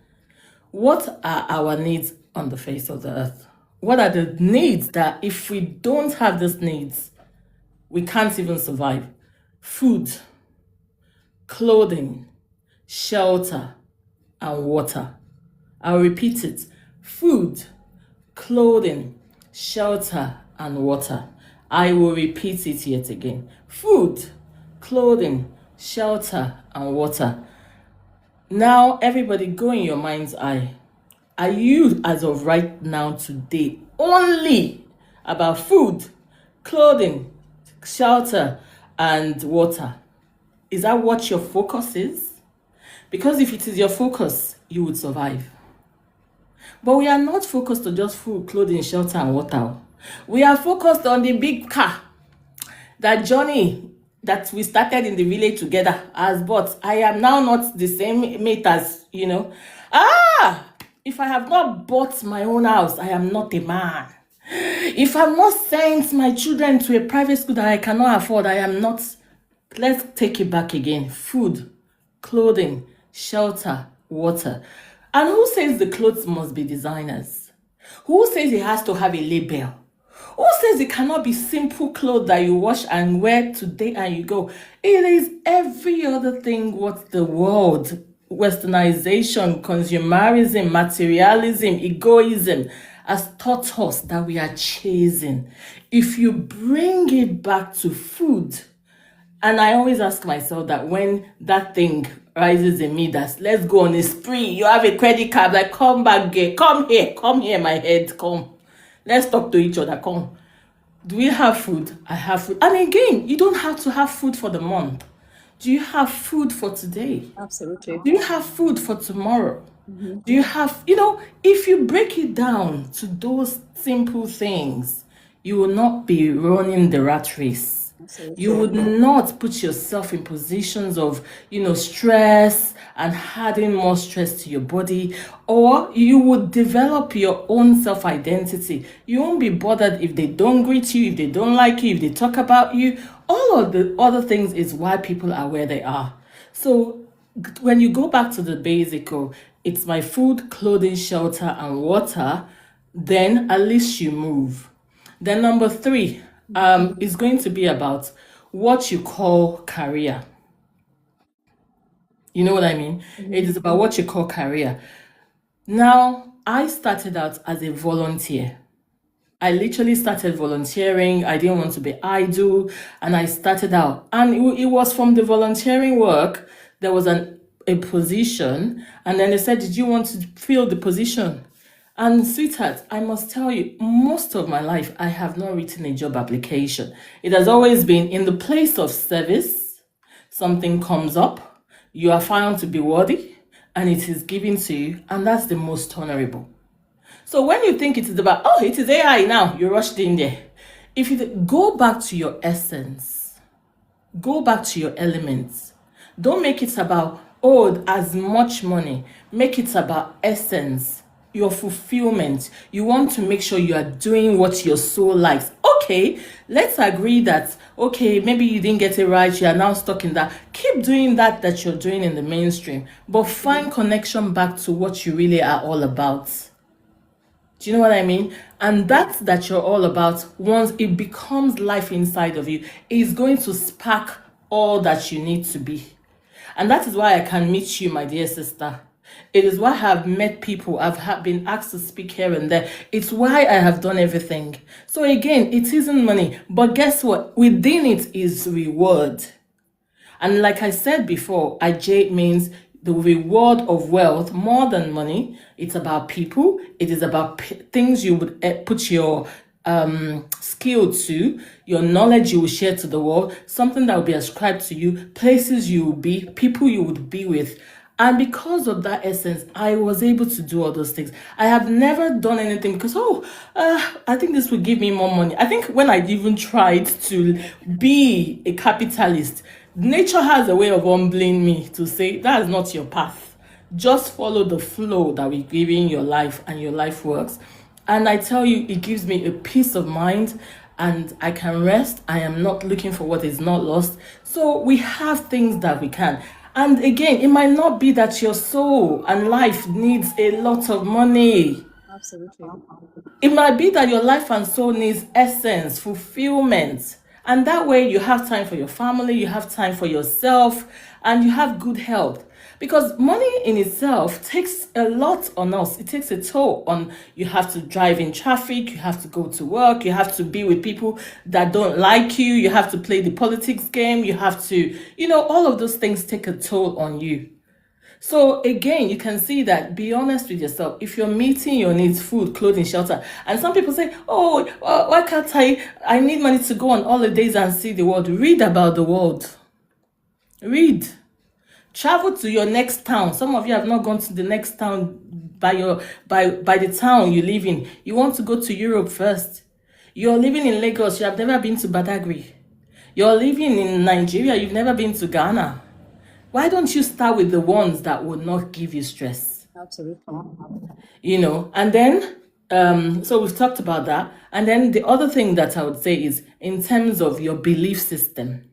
What are our needs on the face of the earth? What are the needs that if we don't have these needs, we can't even survive? Food, clothing, shelter, and water. I'll repeat it. Food, clothing, shelter, and water. I will repeat it yet again. Food, clothing, shelter, and water. Now, everybody, go in your mind's eye. Are you, as of right now, today, only about food, clothing, shelter, and water? Is that what your focus is? Because if it is your focus, you would survive. But we are not focused on just food, clothing, shelter, and water. We are focused on the big car, that journey that we started in the village together as but I am now not the same mate as, if I have not bought my own house, I am not a man. If I've not sent my children to a private school that I cannot afford, I am not. Let's take it back again. Food, clothing, shelter, water. And who says the clothes must be designers? Who says it has to have a label? Who says it cannot be simple clothes that you wash and wear today and you go? It is every other thing what the world, westernization, consumerism, materialism, egoism has taught us that we are chasing. If you bring it back to food, and I always ask myself that when that thing rises in me, that's let's go on a spree, you have a credit card, like come back, come here, my head, come. Let's talk to each other, come. Do we have food? I have food. And again, you don't have to have food for the month. Do you have food for today? Absolutely. Do you have food for tomorrow? Mm-hmm. Do you have, if you break it down to those simple things, you will not be running the rat race. Absolutely. You would not put yourself in positions of, stress and adding more stress to your body, or you would develop your own self-identity. You won't be bothered if they don't greet you, if they don't like you, if they talk about you. All of the other things is why people are where they are. So when you go back to the basic, it's my food, clothing, shelter, and water, then at least you move. Then number 3 is going to be about what you call career. You know what I mean? It is about what you call career. Now, I started out as a volunteer. I literally started volunteering. I didn't want to be idle, and I started out. And it was from the volunteering work, there was a position, and then they said, did you want to fill the position? And sweetheart, I must tell you, most of my life, I have not written a job application. It has always been in the place of service. Something comes up, you are found to be worthy, and it is given to you, and that's the most honorable. So when you think it is about, oh, it is AI now, you rushed in there. If you go back to your essence, go back to your elements. Don't make it about, oh, as much money. Make it about essence, your fulfillment. You want to make sure you are doing what your soul likes. Okay, let's agree that, okay, maybe you didn't get it right, you are now stuck in that. Keep doing that you're doing in the mainstream, but find connection back to what you really are all about. Do you know what I mean? And that you're all about, once it becomes life inside of you, is going to spark all that you need to be. And that is why I can meet you, my dear sister. It is why I have met people. I've been asked to speak here and there. It's why I have done everything. So again, it isn't money. But guess what? Within it is reward. And like I said before, Aj means the reward of wealth more than money. It's about people. It is about things you would put your skill to, your knowledge you will share to the world, something that will be ascribed to you, places you will be, people you would be with. And because of that essence, I was able to do all those things. I have never done anything because, I think this will give me more money. I think when I even tried to be a capitalist, nature has a way of humbling me to say, that is not your path. Just follow the flow that we give in your life, and your life works. And I tell you, it gives me a peace of mind, and I can rest. I am not looking for what is not lost. So we have things that we can. And again, it might not be that your soul and life needs a lot of money. Absolutely. It might be that your life and soul needs essence, fulfillment. And that way you have time for your family, you have time for yourself, and you have good health. Because money in itself takes a lot on us. It takes a toll on, you have to drive in traffic, you have to go to work, you have to be with people that don't like you, you have to play the politics game, you have to, all of those things take a toll on you. So again, you can see that, be honest with yourself. If you're meeting your needs, food, clothing, shelter, and some people say, why can't I need money to go on holidays and see the world. Read about the world. Read. Travel to your next town. Some of you have not gone to the next town by the town you live in. You want to go to Europe first. You're living in Lagos. You have never been to Badagry. You're living in Nigeria. You've never been to Ghana. Why don't you start with the ones that will not give you stress? Absolutely. And then, so we've talked about that. And then the other thing that I would say is in terms of your belief system.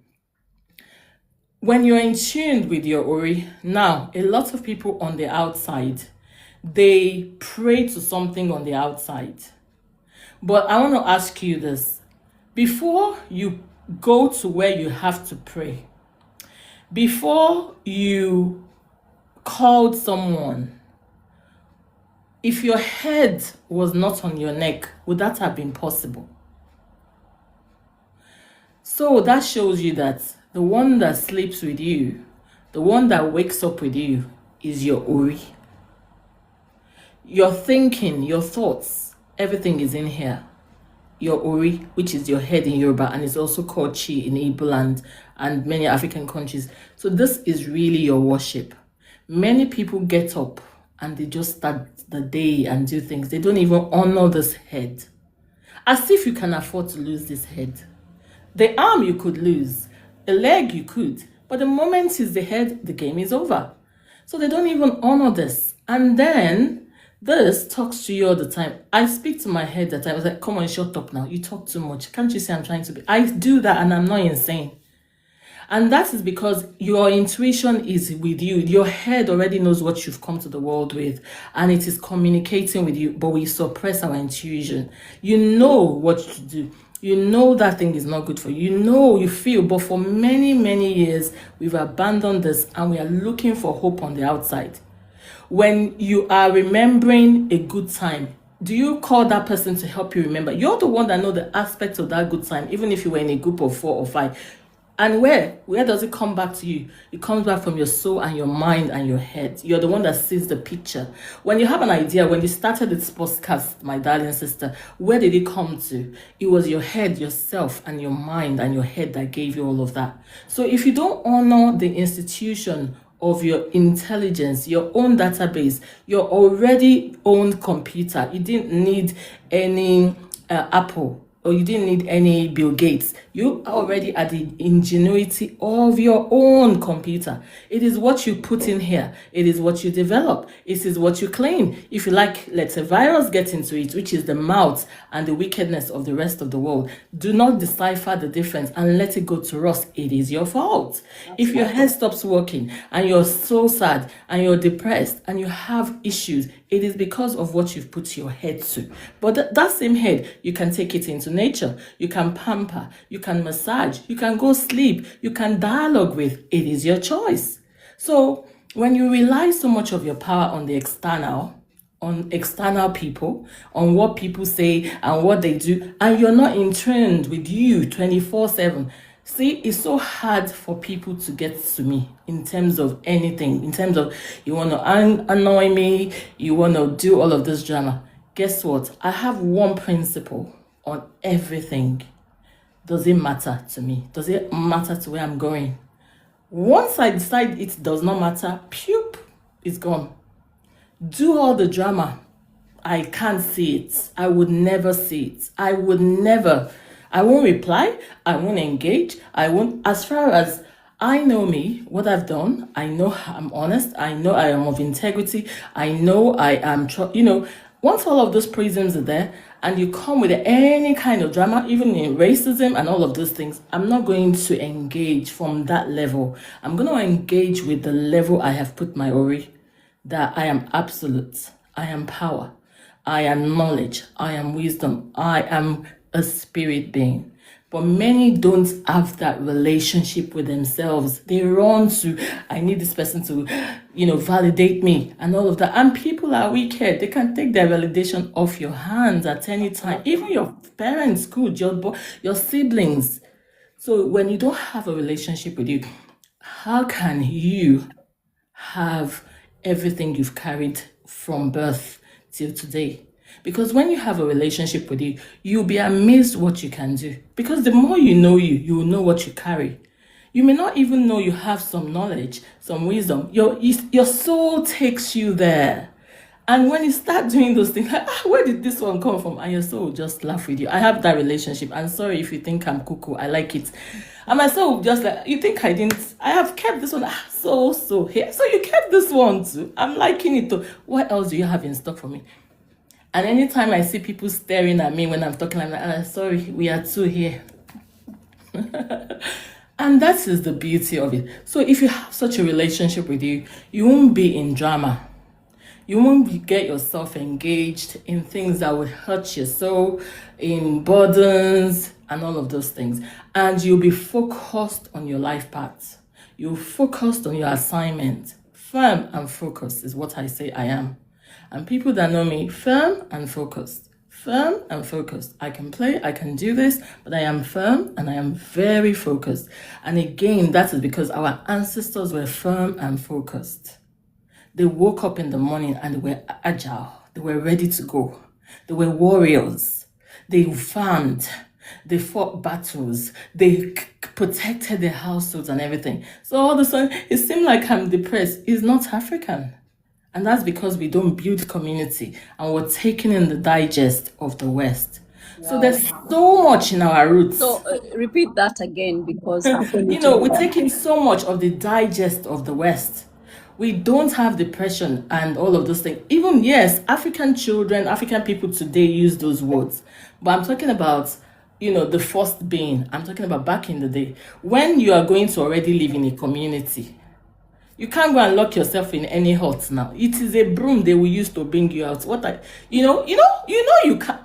When you're in tune with your Ori, now, a lot of people on the outside, they pray to something on the outside. But I want to ask you this. Before you go to where you have to pray, before you called someone, if your head was not on your neck, would that have been possible? So that shows you that the one that sleeps with you, the one that wakes up with you, is your Ori. Your thinking, your thoughts, everything is in here. Your Ori, which is your head in Yoruba, and it's also called Chi in Igbo and many African countries. So this is really your worship. Many people get up and they just start the day and do things. They don't even honor this head. As if you can afford to lose this head. The arm you could lose, a leg you could, but the moment it's the head, the game is over. So they don't even honor this. And then this talks to you all the time. I speak to my head that I was like, come on, shut up now. You talk too much. Can't you see I'm trying to be? I do that and I'm not insane. And that is because your intuition is with you. Your head already knows what you've come to the world with, and it is communicating with you, but we suppress our intuition. You know what to do. You know that thing is not good for you. You know, you feel, but for many, many years, we've abandoned this and we are looking for hope on the outside. When you are remembering a good time, do you call that person to help you remember? You're the one that know the aspects of that good time, even if you were in a group of 4 or 5. And where does it come back to you? It comes back from your soul and your mind and your head. You're the one that sees the picture. When you have an idea, when you started this podcast, my darling sister, where did it come to? It was your head, yourself, and your mind and your head that gave you all of that. So if you don't honor the institution of your intelligence, your own database, your already owned computer, you didn't need any Apple, or you didn't need any Bill Gates. You already had the ingenuity of your own computer. It is what you put in here. It is what you develop. It is what you claim. If you like, let a virus get into it, which is the mouth and the wickedness of the rest of the world. Do not decipher the difference and let it go to rust. It is your fault. If your head stops working and you're so sad and you're depressed and you have issues, it is because of what you've put your head to. But that same head, you can take it into nature. You can pamper. You can massage. You can go sleep. You can dialogue with. It is your choice. So when you rely so much of your power on the external, on external people, on what people say and what they do, and you're not in trend with you 24/7, see, it's so hard for people to get to me in terms of anything, in terms of you want to annoy me, you want to do all of this drama. Guess what? I have one principle on everything. Does it matter to me? Does it matter to where I'm going? Once I decide it does not matter, poop, it's gone. Do all the drama. I can't see it. I would never see it. I won't reply. I won't engage. I won't. As far as I know me, what I've done, I know I'm honest. I know I am of integrity. I know I am, once all of those prisms are there and you come with any kind of drama, even in racism and all of those things, I'm not going to engage from that level. I'm going to engage with the level I have put my ori, that I am absolute. I am power. I am knowledge. I am wisdom. I am a spirit being. But many don't have that relationship with themselves. They run to, I need this person to, validate me and all of that. And people are wicked. They can take their validation off your hands at any time. Even your parents could, your siblings. So when you don't have a relationship with you, how can you have everything you've carried from birth till today? Because when you have a relationship with you, you'll be amazed what you can do. Because the more you know you will know what you carry. You may not even know you have some knowledge, some wisdom. Your soul takes you there. And when you start doing those things, like, where did this one come from? And your soul will just laugh with you. I have that relationship. I'm sorry if you think I'm cuckoo. I like it. And my soul just like, you think I didn't? I have kept this one. So here. So you kept this one too. I'm liking it too. What else do you have in stock for me? And anytime I see people staring at me when I'm talking, I'm like, sorry, we are two here. And that is the beauty of it. So if you have such a relationship with you, you won't be in drama. You won't get yourself engaged in things that would hurt your soul, in burdens and all of those things. And you'll be focused on your life path. You're focused on your assignment. Firm and focused is what I say I am. And people that know me, firm and focused. Firm and focused. I can play, I can do this, but I am firm and I am very focused. And again, that is because our ancestors were firm and focused. They woke up in the morning and they were agile. They were ready to go. They were warriors. They farmed. They fought battles. They protected their households and everything. So all of a sudden, it seemed like I'm depressed. It's not African. And that's because we don't build community and we're taking in the digest of the West. Wow. So there's so much in our roots. So repeat that again because we're taking so much of the digest of the West. We don't have depression and all of those things. Even, yes, African children, African people today use those words. But I'm talking about, the first being. I'm talking about back in the day. When you are going to already live in a community, you can't go and lock yourself in any hut now. It is a broom they will use to bring you out. You can.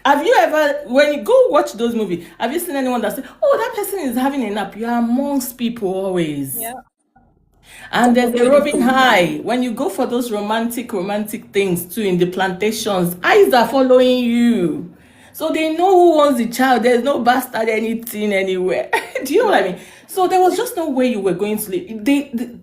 Have you ever, when you go watch those movies, have you seen anyone that say, "Oh, that person is having a nap"? You are amongst people always. Yeah. And there's a Robin High. When you go for those romantic things too in the plantations, eyes are following you. So they know who wants the child. There's no bastard anything anywhere. Do you know what I mean? So there was just no way you were going to live.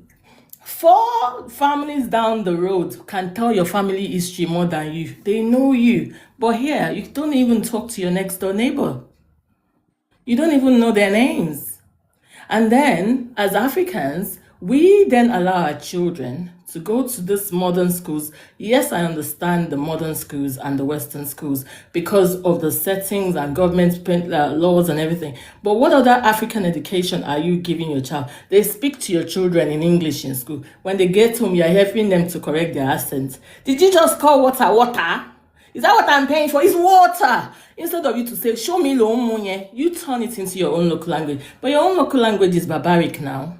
4 families down the road can tell your family history more than you. They know you. But here, you don't even talk to your next door neighbor. You don't even know their names. And then, as Africans, we then allow our children to go to these modern schools. Yes, I understand the modern schools and the Western schools because of the settings and government laws and everything. But what other African education are you giving your child? They speak to your children in English in school. When they get home, you're helping them to correct their accent. Did you just call water water? Is that what I'm paying for? It's water. Instead of you to say, show me lo munye, you turn it into your own local language. But your own local language is barbaric now.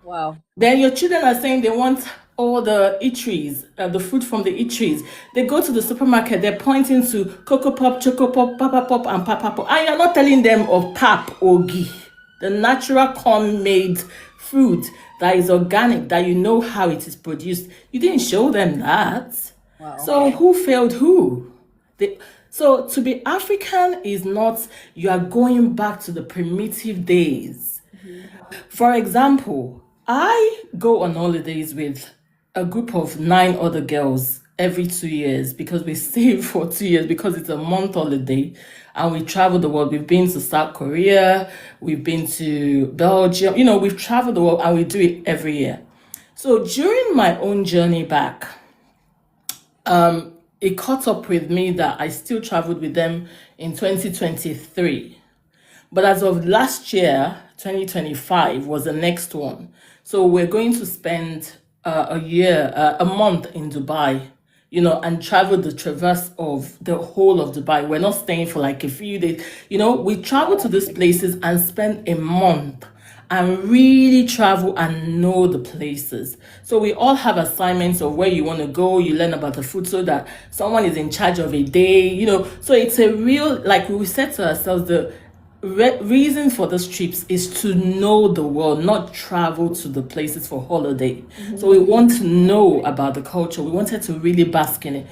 Wow. Then your children are saying they want all the eateries, the food from the eateries. They go to the supermarket, they're pointing to Cocoa Pop, Choco Pop, Papa Pop, and Papa Pop. And you're not telling them of pap or ghee, the natural corn-made fruit that is organic, that you know how it is produced. You didn't show them that. Wow. So who failed who? So to be African is not, you are going back to the primitive days. For example, I go on holidays with a group of 9 other girls every 2 years because we save for 2 years because it's a month holiday and we travel the world. We've been to South Korea, we've been to Belgium, we've traveled the world and we do it every year. So during my own journey back, it caught up with me that I still traveled with them in 2023. But as of last year, 2025 was the next one. So we're going to spend a month in Dubai, and travel the traverse of the whole of Dubai. We're not staying for like a few days. We travel to these places and spend a month and really travel and know the places. So we all have assignments of where you want to go. You learn about the food so that someone is in charge of a day, So it's a real, like we said to ourselves, the reason for these trips is to know the world, not travel to the places for holiday. So we want to know about the culture. We wanted to really bask in it.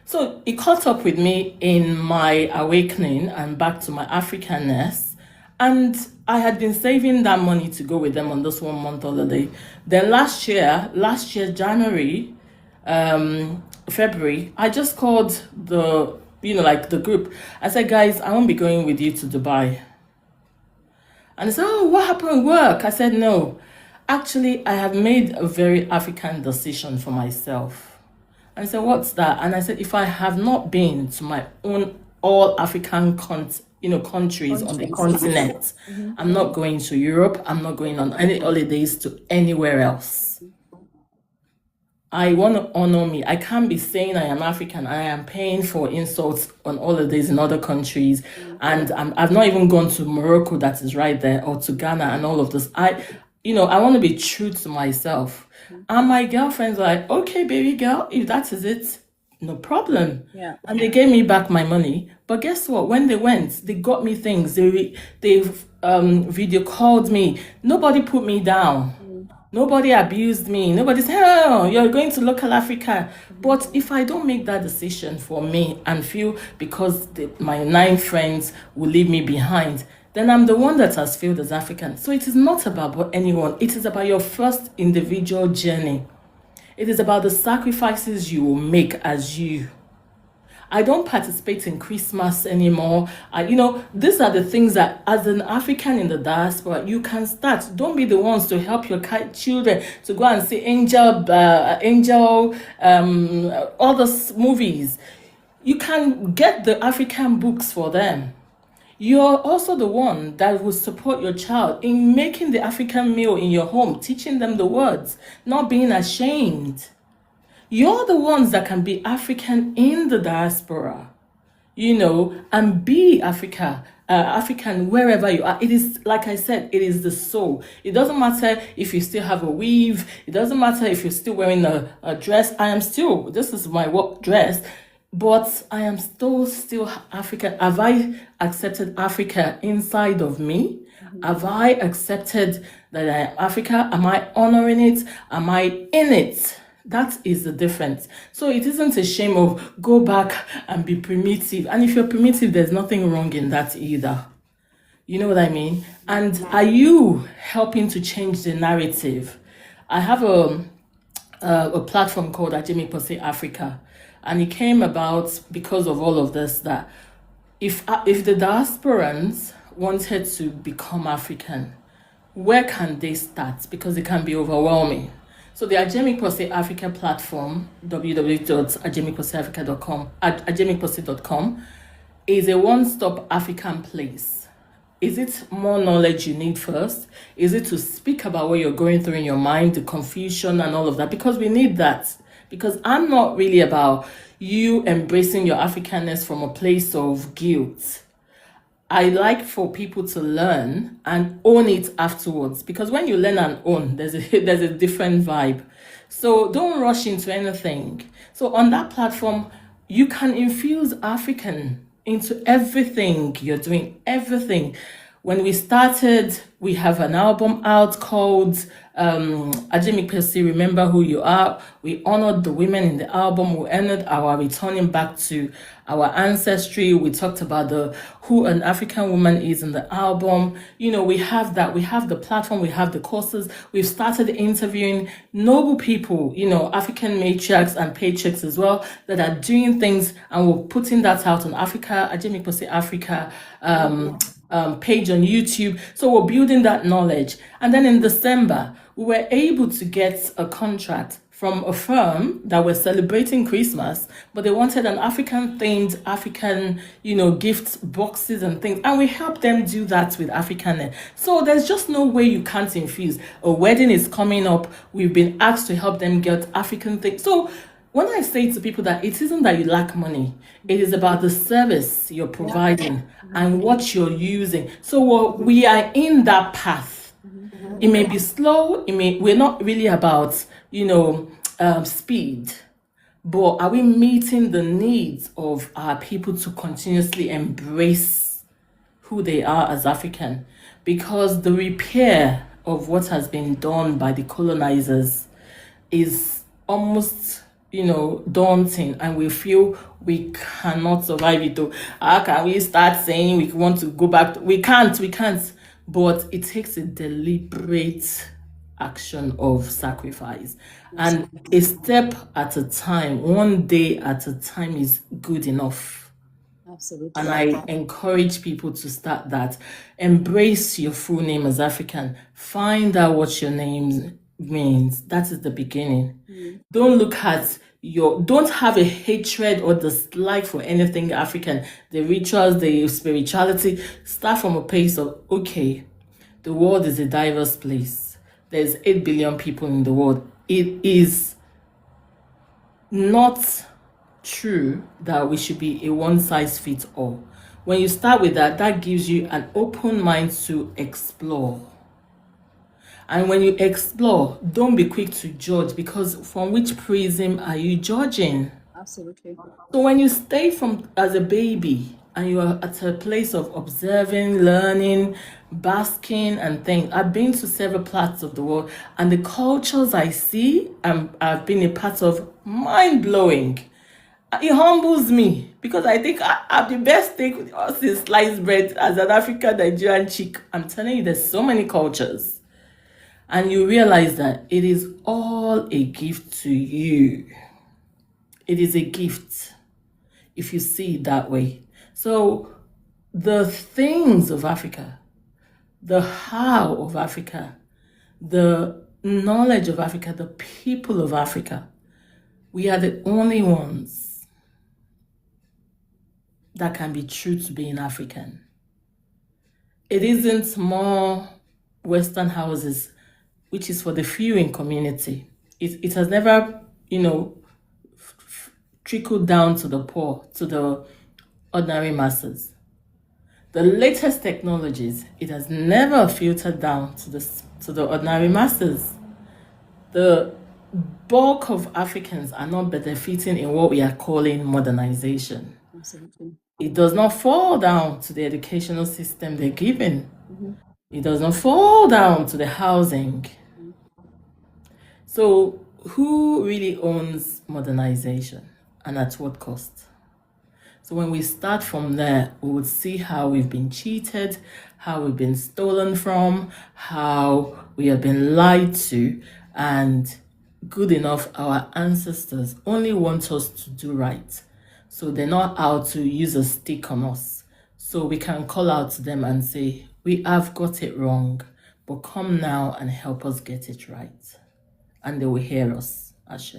So it caught up with me in my awakening and back to my Africanness. And I had been saving that money to go with them on this 1 month holiday. Then last year, January, February, I just called the group. I said, guys, I won't be going with you to Dubai. And they said, oh, what happened at work? I said, no. Actually, I have made a very African decision for myself. And I said, what's that? And I said, if I have not been to my own all African countries on the continent, I'm not going to Europe. I'm not going on any holidays to anywhere else. I want to honor me. I can't be saying I am African. I am paying for insults on holidays in other countries. And I've not even gone to Morocco that is right there, or to Ghana and all of this. I want to be true to myself. And my girlfriends are like, okay, baby girl, if that is it, no problem. Yeah. And they gave me back my money. But guess what? When they went, they got me things. They video called me. Nobody put me down. Nobody abused me. Nobody said, oh, you're going to local Africa. But if I don't make that decision for me and feel because my 9 friends will leave me behind, then I'm the one that has failed as African. So it is not about anyone. It is about your first individual journey. It is about the sacrifices you will make as you. I don't participate in Christmas anymore. These are the things that as an African in the diaspora, you can start. Don't be the ones to help your children to go and see Angel, all those movies. You can get the African books for them. You're also the one that will support your child in making the African meal in your home, teaching them the words, not being ashamed. You're the ones that can be African in the diaspora, and be African wherever you are. It is, like I said, it is the soul. It doesn't matter if you still have a weave. It doesn't matter if you're still wearing a dress. This is my work dress, but I am still African. Have I accepted Africa inside of me? Have I accepted that I am Africa? Am I honoring it? Am I in it? That is the difference. So it isn't a shame of go back and be primitive. And if you're primitive, there's nothing wrong in that either. You know what I mean? And are you helping to change the narrative? I have a platform called Ajemiposi Africa. And it came about because of all of this, that if the diasporans wanted to become African, where can they start? Because it can be overwhelming. So the Ajemiposi Africa platform, www.ajemiposiafrica.com, is a one-stop African place. Is it more knowledge you need first? Is it to speak about what you're going through in your mind, the confusion and all of that? Because we need that. Because I'm not really about you embracing your Africanness from a place of guilt. I like for people to learn and own it afterwards, because when you learn and own, there's a different vibe. So don't rush into anything. So on that platform, you can infuse African into everything you're doing, everything. When we started, we have an album out called Ajemiposi, Remember Who You Are. We honored the women in the album. We honored our returning back to our ancestry. We talked about who an African woman is in the album. We have that. We have the platform. We have the courses. We've started interviewing noble people, African matriarchs and patriarchs as well, that are doing things, and we're putting that out on Ajemiposi Africa page on YouTube. So we're building that knowledge. And then in December, we were able to get a contract from a firm that was celebrating Christmas, but they wanted an African-themed, gift boxes and things. And we helped them do that with African. So there's just no way you can't infuse. A wedding is coming up. We've been asked to help them get African things. So when I say to people that it isn't that you lack money, it is about the service you're providing and what you're using. So we are in that path. It may be slow. We're not really about, speed, but are we meeting the needs of our people to continuously embrace who they are as African? Because the repair of what has been done by the colonizers is almost daunting, and we feel we cannot survive it. How can we start saying we want to go back? We can't. But it takes a deliberate action of sacrifice. And a step at a time, one day at a time is good enough. Absolutely. And I encourage people to start that. Embrace your full name as African. Find out what your name means. That is the beginning. Don't look at don't have a hatred or dislike for anything African, the rituals, the spirituality. Start from a place of, okay, the world is a diverse place. There's 8 billion people in the world. It is not true that we should be a one size fits all. When you start with that, that gives you an open mind to explore. And when you explore, don't be quick to judge, because from which prism are you judging? Absolutely. So when you stay as a baby and you are at a place of observing, learning, basking and things. I've been to several parts of the world, and the cultures I see I've been a part of, mind-blowing. It humbles me, because I think I have the best steak with us is sliced bread as an African Nigerian chick. I'm telling you, there's so many cultures. And you realize that it is all a gift to you. It is a gift if you see it that way. So the things of Africa, the how of Africa, the knowledge of Africa, the people of Africa, we are the only ones that can be true to being African. it isn't more Western houses, which is for the few in community. It has never, trickled down to the poor, to the ordinary masses. The latest technologies, it has never filtered down to the ordinary masses. The bulk of Africans are not benefiting in what we are calling modernization. Absolutely. It does not fall down to the educational system they're given. It does not fall down to the housing. So, who really owns modernization and at what cost? So, when we start from there, we would see how we've been cheated, how we've been stolen from, how we have been lied to, and good enough, our ancestors only want us to do right. So, they're not out to use a stick on us. So, we can call out to them and say, we have got it wrong, but come now and help us get it right. And they will hear us, Ashe.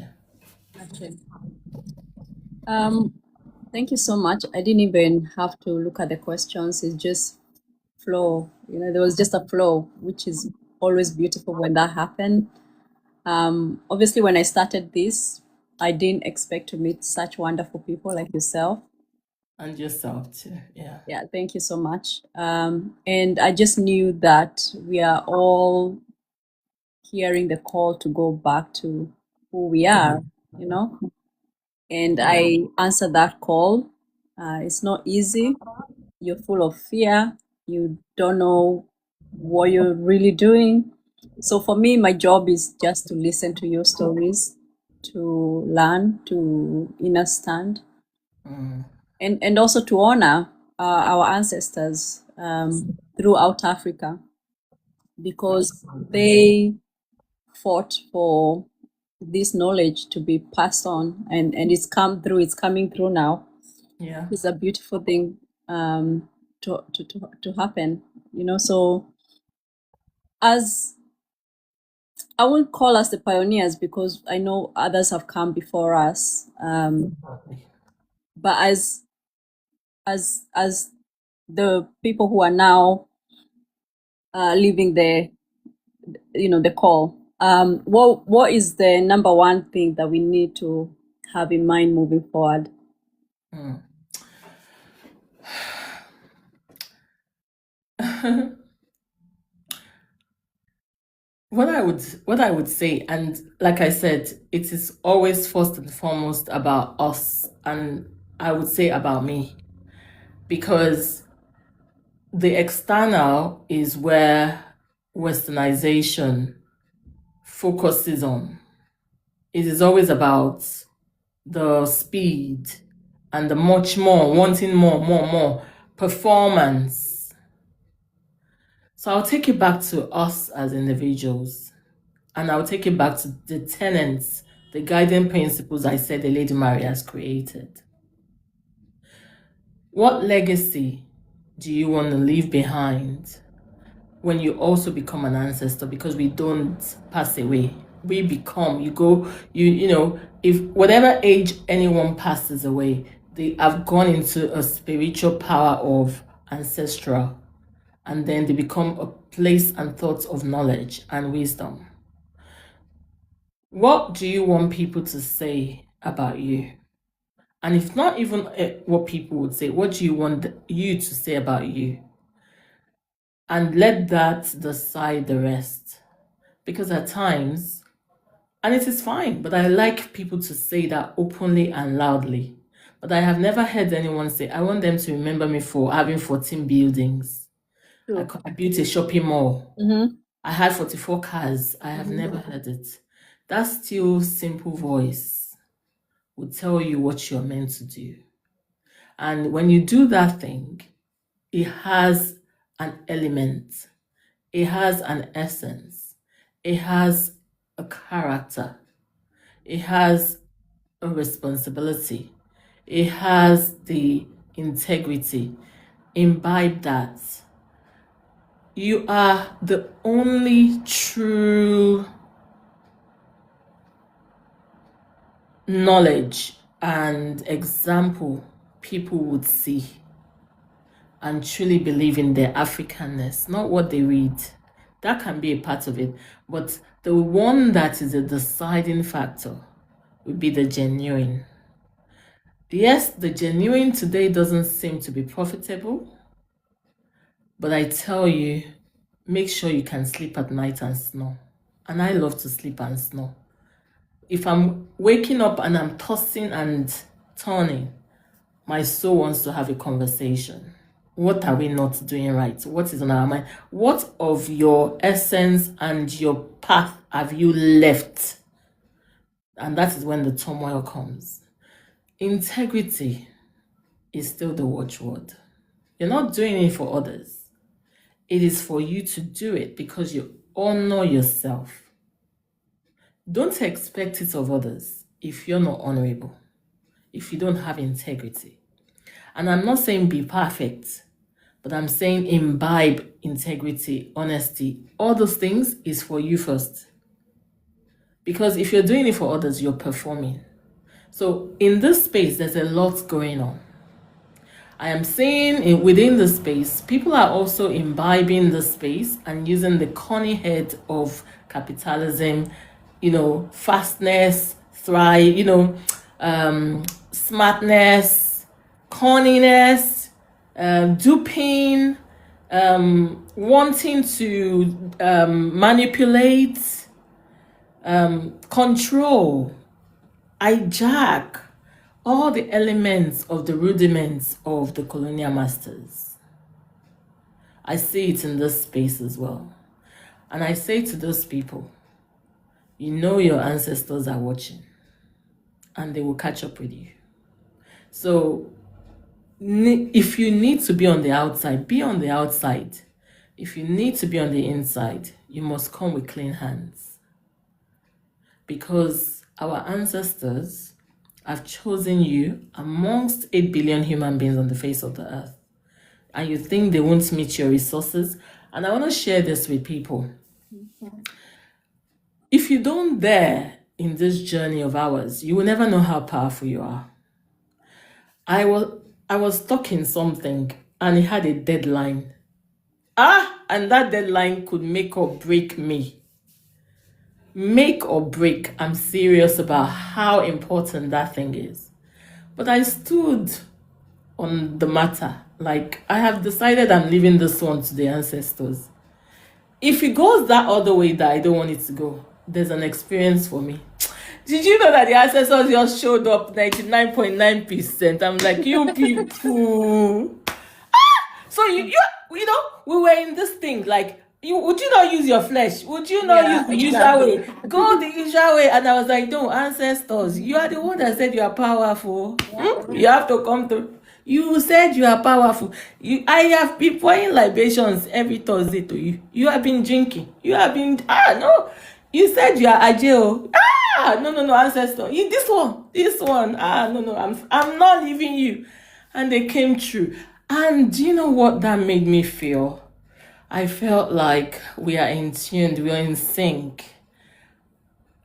Okay. Thank you so much. I didn't even have to look at the questions. It's just flow. There was just a flow, which is always beautiful when that happened. Obviously, when I started this, I didn't expect to meet such wonderful people like yourself. And yourself too, yeah. Yeah, thank you so much. And I just knew that we are all hearing the call to go back to who we are, and I answered that call. It's not easy. You're full of fear. You don't know what you're really doing. So for me, my job is just to listen to your stories, to learn, to understand, and also to honor our ancestors throughout Africa, because they fought for this knowledge to be passed on, and it's coming through now. Yeah. It's a beautiful thing to happen, so as I won't call us the pioneers, because I know others have come before us, but as the people who are now living the call, what is the number one thing that we need to have in mind moving forward? What I would say, and like I said, it is always first and foremost about us, and I would say about me, because the external is where westernization focuses on. It is always about the speed and the much more, wanting more performance. So I'll take it back to us as individuals, and I'll take it back to the tenets, the guiding principles I said the Lady Mary has created. What legacy do you want to leave behind when you also become an ancestor? Because we don't pass away. We become, if whatever age anyone passes away, they have gone into a spiritual power of ancestral, and then they become a place and thoughts of knowledge and wisdom. What do you want people to say about you? And if not even what people would say, what do you want you to say about you? And let that decide the rest. Because at times, and it is fine, but I like people to say that openly and loudly. But I have never heard anyone say, I want them to remember me for having 14 buildings. True. I built a shopping mall. Mm-hmm. I had 44 cars. I have never heard it. That still simple voice will tell you what you're meant to do. And when you do that thing, it has an element, it has an essence, it has a character, it has a responsibility, it has the integrity. Imbibe that. You are the only true knowledge and example people would see. and truly believe in their Africanness, not what they read. That can be a part of it. But the one that is a deciding factor would be the genuine. Yes, the genuine today doesn't seem to be profitable, but I tell you, make sure you can sleep at night and snore. And I love to sleep and snore. If I'm waking up and I'm tossing and turning, my soul wants to have a conversation. What are we not doing right? What is on our mind? What of your essence and your path have you left? And that is when the turmoil comes. Integrity is still the watchword. You're not doing it for others. It is for you to do it because you honor yourself. Don't expect it of others if you're not honorable, if you don't have integrity. And I'm not saying be perfect, but I'm saying imbibe integrity, honesty. All those things is for you first. Because if you're doing it for others, you're performing. So in this space, there's a lot going on. I am saying within the space, people are also imbibing the space and using the corny head of capitalism, fastness, thrive, smartness, corniness, duping, wanting to manipulate, control, hijack all the elements of the rudiments of the colonial masters. I see it in this space as well. And I say to those people, your ancestors are watching and they will catch up with you. So if you need to be on the outside, be on the outside. If you need to be on the inside, you must come with clean hands. Because our ancestors have chosen you amongst 8 billion human beings on the face of the earth. And you think they won't meet your resources. And I want to share this with people. If you don't dare in this journey of ours, you will never know how powerful you are. I was stuck in something and it had a deadline. And that deadline could make or break me. Make or break. I'm serious about how important that thing is. But I stood on the matter. Like, I have decided I'm leaving this one to the ancestors. If it goes that other way that I don't want it to go, there's an experience for me. Did you know that the ancestors just showed up 99.9%? I'm like, you people. So we were in this thing like, would you not use your flesh? Would you not use the usual way? Go the usual way. And I was like, no, ancestors, you are the one that said you are powerful. You have to come through. You said you are powerful. I have been pouring libations every Thursday to you. You have been drinking. You have been, no. You said you are Ajeo. No, ancestor. This one. No, I'm not leaving you. And they came through. And do you know what that made me feel? I felt like we are in tune, we are in sync.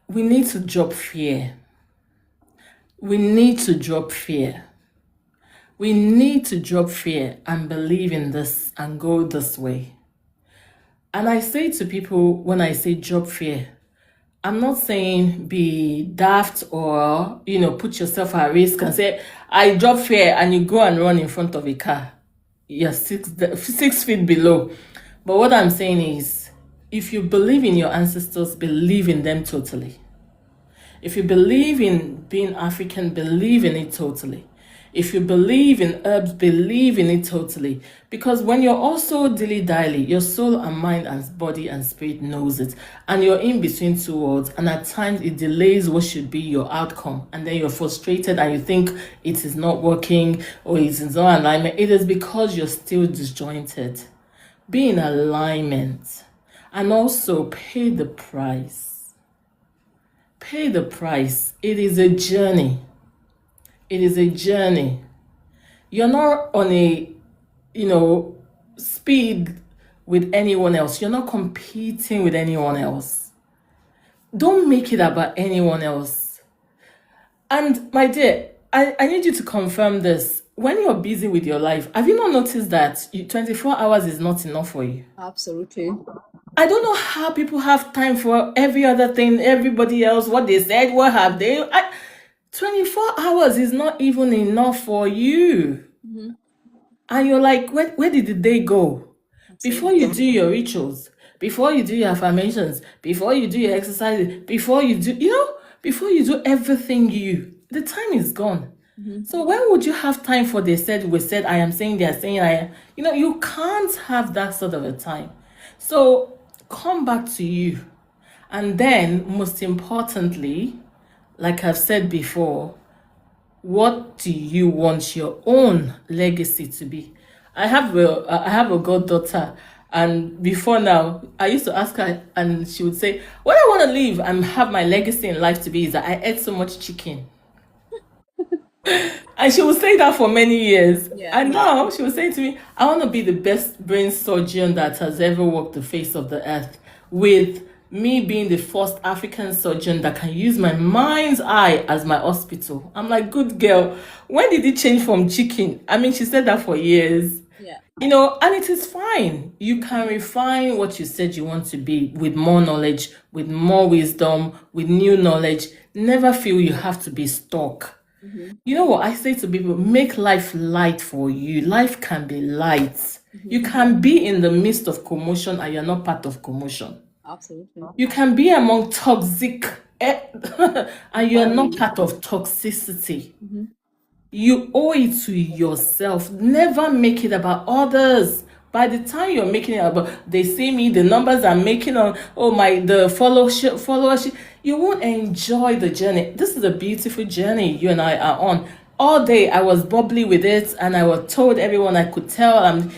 We need to drop fear. We need to drop fear. We need to drop fear and believe in this and go this way. And I say to people, when I say drop fear, I'm not saying be daft or, put yourself at risk and say, I drop fear, and you go and run in front of a car. You're 6 feet below. But what I'm saying is, if you believe in your ancestors, believe in them totally. If you believe in being African, believe in it totally. If you believe in herbs, believe in it totally. Because when you're also dilly-dally, your soul and mind and body and spirit knows it. And you're in between two worlds. And at times it delays what should be your outcome. And then you're frustrated and you think it is not working or it is not alignment. It is because you're still disjointed. Be in alignment. And also pay the price. Pay the price. It is a journey. It is a journey. You're not on a, speed with anyone else. You're not competing with anyone else. Don't make it about anyone else. And my dear, I need you to confirm this. when you're busy with your life, have you not noticed that 24 hours is not enough for you? Absolutely. I don't know how people have time for every other thing, everybody else, what they said, what have they. 24 hours is not even enough for you. And you're like, where did the day go? Before you do your rituals, before you do your affirmations, before you do your exercises, before you do, before you do everything the time is gone. So when would you have time for they said, we said, I am saying, they are saying, I am, you can't have that sort of a time. So come back to you. And then, most importantly, like I've said before, what do you want your own legacy to be? I have a goddaughter, and before now, I used to ask her, and she would say, "What I want to leave and have my legacy in life to be is that I ate so much chicken." And she would say that for many years. Yeah. And now she was saying to me, I want to be the best brain surgeon that has ever walked the face of the earth, with me being the first African surgeon that can use my mind's eye as my hospital. I'm like, good girl. When did it change from chicken? I mean, she said that for years. Yeah. And it is fine. You can refine what you said you want to be with more knowledge, with more wisdom, with new knowledge. Never feel you have to be stuck. You know what I say to people? Make life light for you. Life can be light. You can be in the midst of commotion and you're not part of commotion. Absolutely. You can be among toxic and you're not part of toxicity. You owe it to yourself. Never make it about others. By the time you're making it about, they see me, the numbers I'm making on, the followership, you won't enjoy the journey. This is a beautiful journey you and I are on. All day I was bubbly with it, and I was told everyone I could tell, and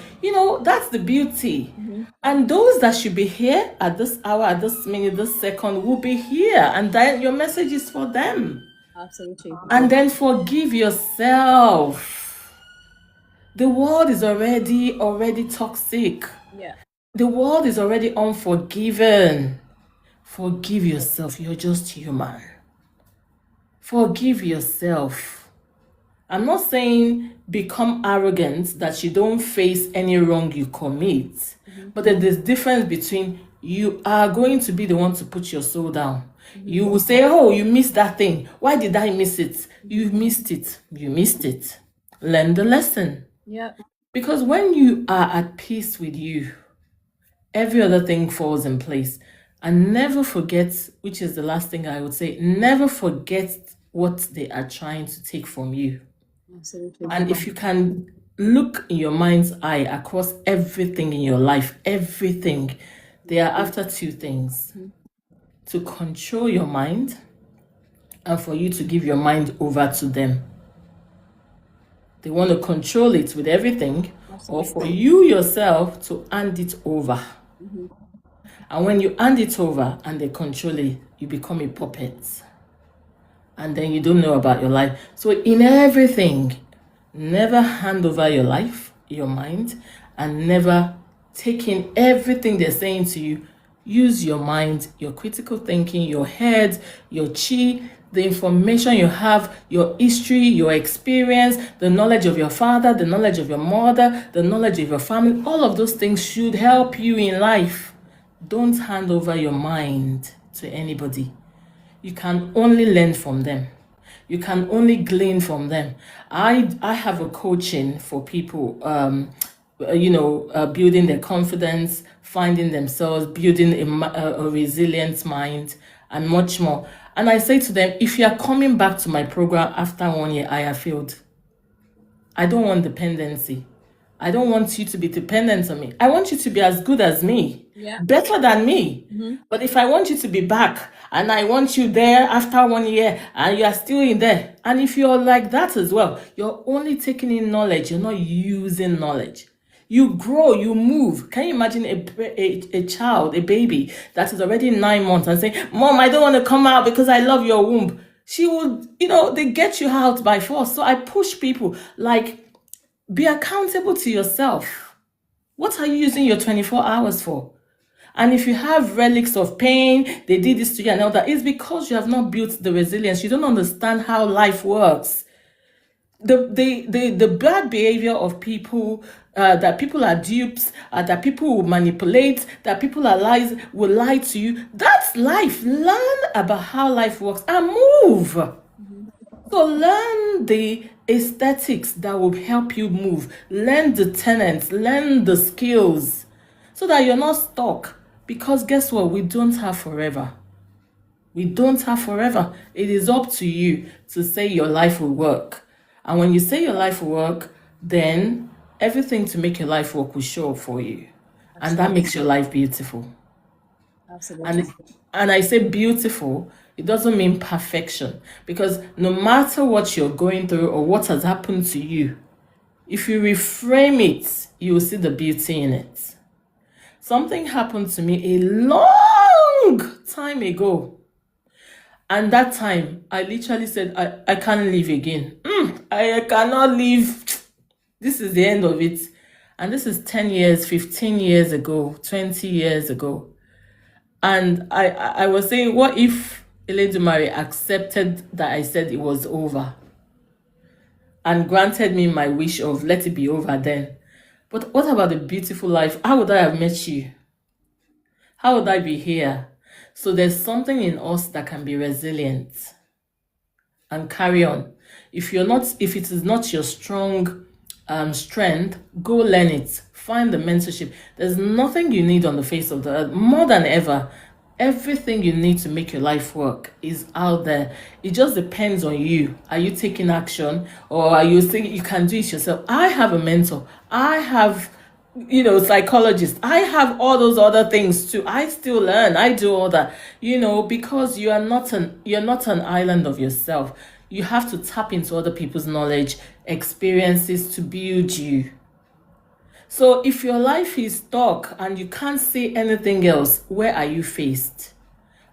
that's the beauty. And those that should be here at this hour, at this minute, this second will be here, and then your message is for them. Absolutely. And then forgive yourself. The world is already toxic. Yeah. The world is already unforgiven. Forgive yourself. You're just human. Forgive yourself. I'm not saying become arrogant that you don't face any wrong you commit. But there's a difference between you are going to be the one to put your soul down. You will say, oh, you missed that thing. Why did I miss it? You missed it. You missed it. Learn the lesson. Yeah. Because when you are at peace with you, every other thing falls in place. And never forget, which is the last thing I would say, never forget what they are trying to take from you. Absolutely. And if you can look in your mind's eye across everything in your life, everything, they are after two things. To control your mind and for you to give your mind over to them. They want to control it with everything, or for you yourself to hand it over. And when you hand it over and they control it, you become a puppet. And then you don't know about your life. So in everything, never hand over your life, your mind, and never take in everything they're saying to you. Use your mind, your critical thinking, your head, your chi, the information you have, your history, your experience, the knowledge of your father, the knowledge of your mother, the knowledge of your family. All of those things should help you in life. Don't hand over your mind to anybody. You can only learn from them. You can only glean from them. I have a coaching for people, building their confidence, finding themselves, building a resilient mind, and much more. And I say to them, if you are coming back to my program after 1 year, I have failed. I don't want dependency. I don't want you to be dependent on me. I want you to be as good as me, better than me. But if I want you to be back and I want you there after 1 year and you are still in there, and if you're like that as well, you're only taking in knowledge, you're not using knowledge. You grow, you move. Can you imagine a child, a baby that is already 9 months and saying, Mom, I don't want to come out because I love your womb. She would, they get you out by force. So I push people, be accountable to yourself. What are you using your 24 hours for? And if you have relics of pain, they did this to you and all that, it's because you have not built the resilience. You don't understand how life works. the bad behavior of people, that people are dupes, that people will manipulate, that people are lies, will lie to you. That's life. Learn about how life works and move. So learn the aesthetics that will help you move. Learn the tenets, learn the skills so that you're not stuck. Because guess what? We don't have forever. We don't have forever. It is up to you to say your life will work. And when you say your life will work, then everything to make your life work will show up for you. And that makes your life beautiful. Absolutely. And I say beautiful, it doesn't mean perfection. Because no matter what you're going through or what has happened to you, if you reframe it, you will see the beauty in it. Something happened to me a long time ago. And that time, I literally said, I can't live again. I cannot live. This is the end of it. And this is 10 years, 15 years ago, 20 years ago. And I was saying, what if Eledumare accepted that I said it was over and granted me my wish of let it be over then? But what about the beautiful life? How would I have met you? How would I be here? So there's something in us that can be resilient and carry on. If it is not your strong strength, go learn it. Find the mentorship. There's nothing you need on the face of the earth more than ever. Everything you need to make your life work is out there. It just depends on you. Are you taking action, or are you thinking you can do it yourself? I have a mentor. I have psychologist. I have all those other things too. I still learn. I do all that, because you're not an island of yourself. You have to tap into other people's knowledge, experiences to build you. So if your life is stuck and you can't say anything else, where are you faced?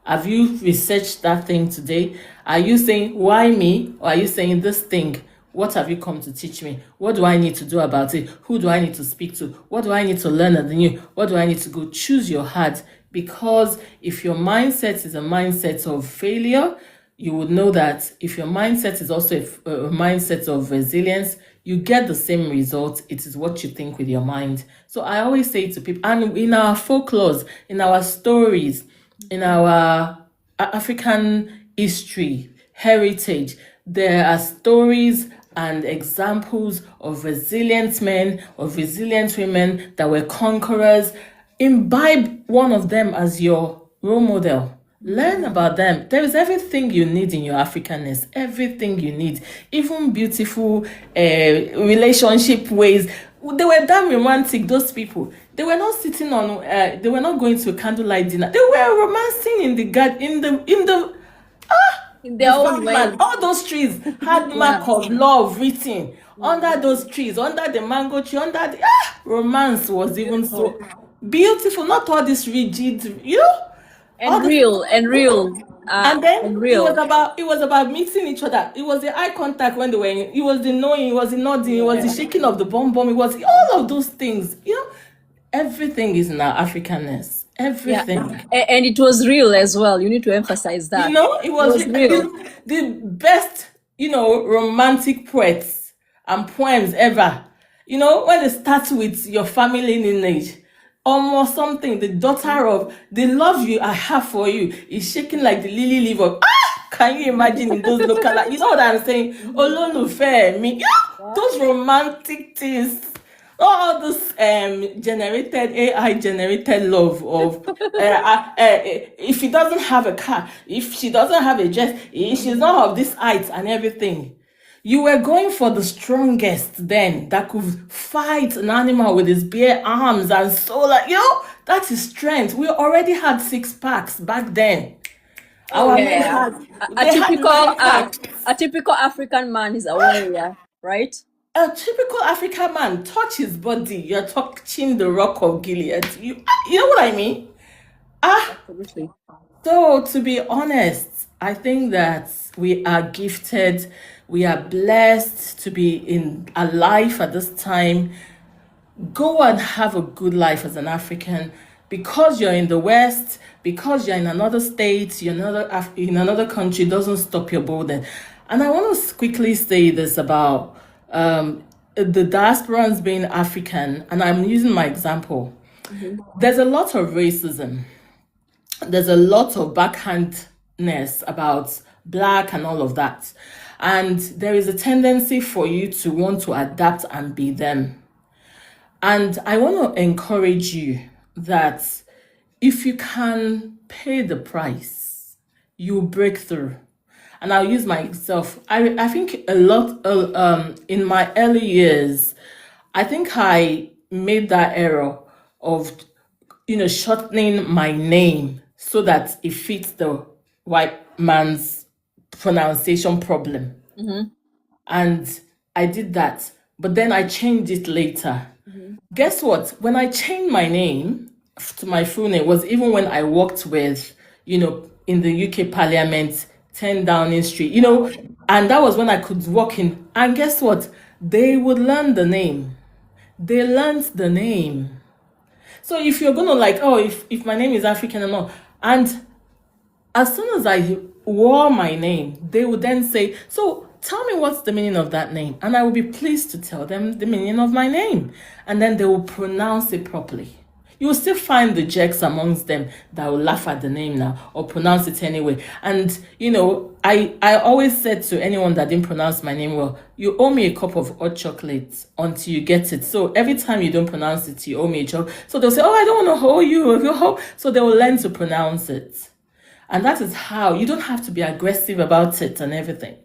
Have you researched that thing today? Are you saying, why me? Or are you saying, this thing, what have you come to teach me? What do I need to do about it? Who do I need to speak to? What do I need to learn at the new? What do I need to go? Choose your heart. Because if your mindset is a mindset of failure, you would know that if your mindset is also a mindset of resilience, you get the same result. It is what you think with your mind. So I always say to people, and in our folklores, in our stories, in our African history, heritage, there are stories and examples of resilient men, of resilient women that were conquerors. Imbibe one of them as your role model. Learn about them. There is everything you need in your Africanness. Everything you need. Even beautiful relationship ways. They were damn romantic, those people. They were not sitting on, they were not going to a candlelight dinner. They were romancing in the garden, In their own way. All those trees had mark of love written under those trees, under the mango tree, under the romance was even so beautiful. Not all this rigid, And real. And then and real. it was about meeting each other. It was the eye contact when they were in, it was the knowing, it was the nodding, it was the shaking of the bomb, it was all of those things. Everything is in our Africanness. Everything. And it was real as well. You need to emphasize that. It was real. The best, romantic poets and poems ever. When they start with your family lineage, almost something, the daughter of the love I have for you is shaking like the lily leaf of can you imagine in those local, you know what I'm saying? Ololufe me, those romantic things. All this AI generated love of if he doesn't have a car, if she doesn't have a dress, if she's not of this height and everything. You were going for the strongest then that could fight an animal with his bare arms and so that is strength. We already had 6 packs back then. A typical African man is a warrior, right? A typical African man, touch his body, you're touching the rock of Gilead. You know what I mean? Absolutely. So to be honest, I think that we are gifted, we are blessed to be alive at this time. Go and have a good life as an African. Because you're in the West, because you're in another state, you're in another country, doesn't stop your boldness. And I want to quickly say this about the diasporans being African, and I'm using my example, there's a lot of racism. There's a lot of backhandness about black and all of that. And there is a tendency for you to want to adapt and be them. And I want to encourage you that if you can pay the price, you will break through. And I'll use myself. I think a lot in my early years, I think I made that error of, shortening my name so that it fits the white man's pronunciation problem. And I did that. But then I changed it later. Guess what? When I changed my name to my full name was even when I worked with, in the UK Parliament, 10 Downing Street, and that was when I could walk in. And guess what? They would learn the name. They learned the name. So if you're going to if my name is African or not, and as soon as I wore my name, they would then say, so tell me what's the meaning of that name. And I will be pleased to tell them the meaning of my name. And then they will pronounce it properly. You will still find the jerks amongst them that will laugh at the name now or pronounce it anyway. And, I always said to anyone that didn't pronounce my name well, you owe me a cup of hot chocolate until you get it. So every time you don't pronounce it, you owe me a chocolate. So they'll say, oh, I don't want to owe you. So they will learn to pronounce it. And that is how you don't have to be aggressive about it and everything.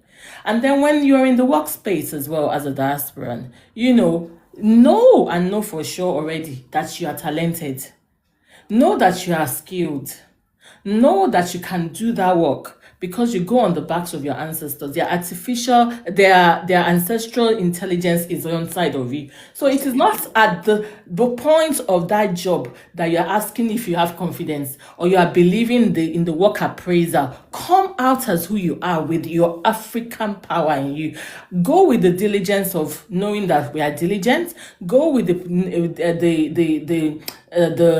And then when you're in the workspace as well as a diasporan, know for sure already that you are talented. Know that you are skilled. Know that you can do that work because you go on the backs of your ancestors. Their ancestral intelligence is on side of you. So it is not at the point of that job that you're asking if you have confidence or you are believing in the work appraisal. Come out as who you are with your African power in you. Go with the diligence of knowing that we are diligent. Go with the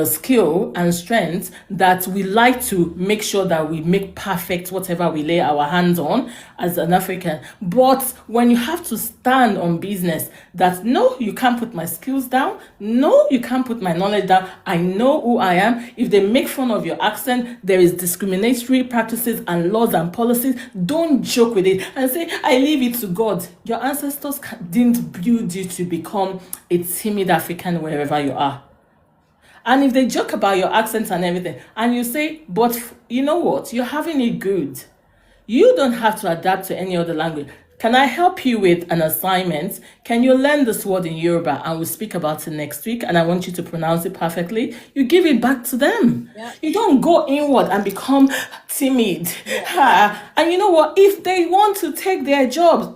skill and strength that we like to make sure that we make perfect whatever we lay our hands on as an African. But when you have to stand on business that no, you can't put my skills down, no, you can't put my knowledge down, I know who I am. If they make fun of your accent, there is discriminatory practices and laws and policies. Don't joke with it and say, I leave it to God. Your ancestors didn't build you to become a timid African wherever you are. And if they joke about your accent and everything, and you say, but you know what? You're having it good. You don't have to adapt to any other language. Can I help you with an assignment? Can you learn this word in Yoruba and we'll speak about it next week and I want you to pronounce it perfectly? You give it back to them. Yeah. You don't go inward and become timid. Yeah. And you know what? If they want to take their jobs,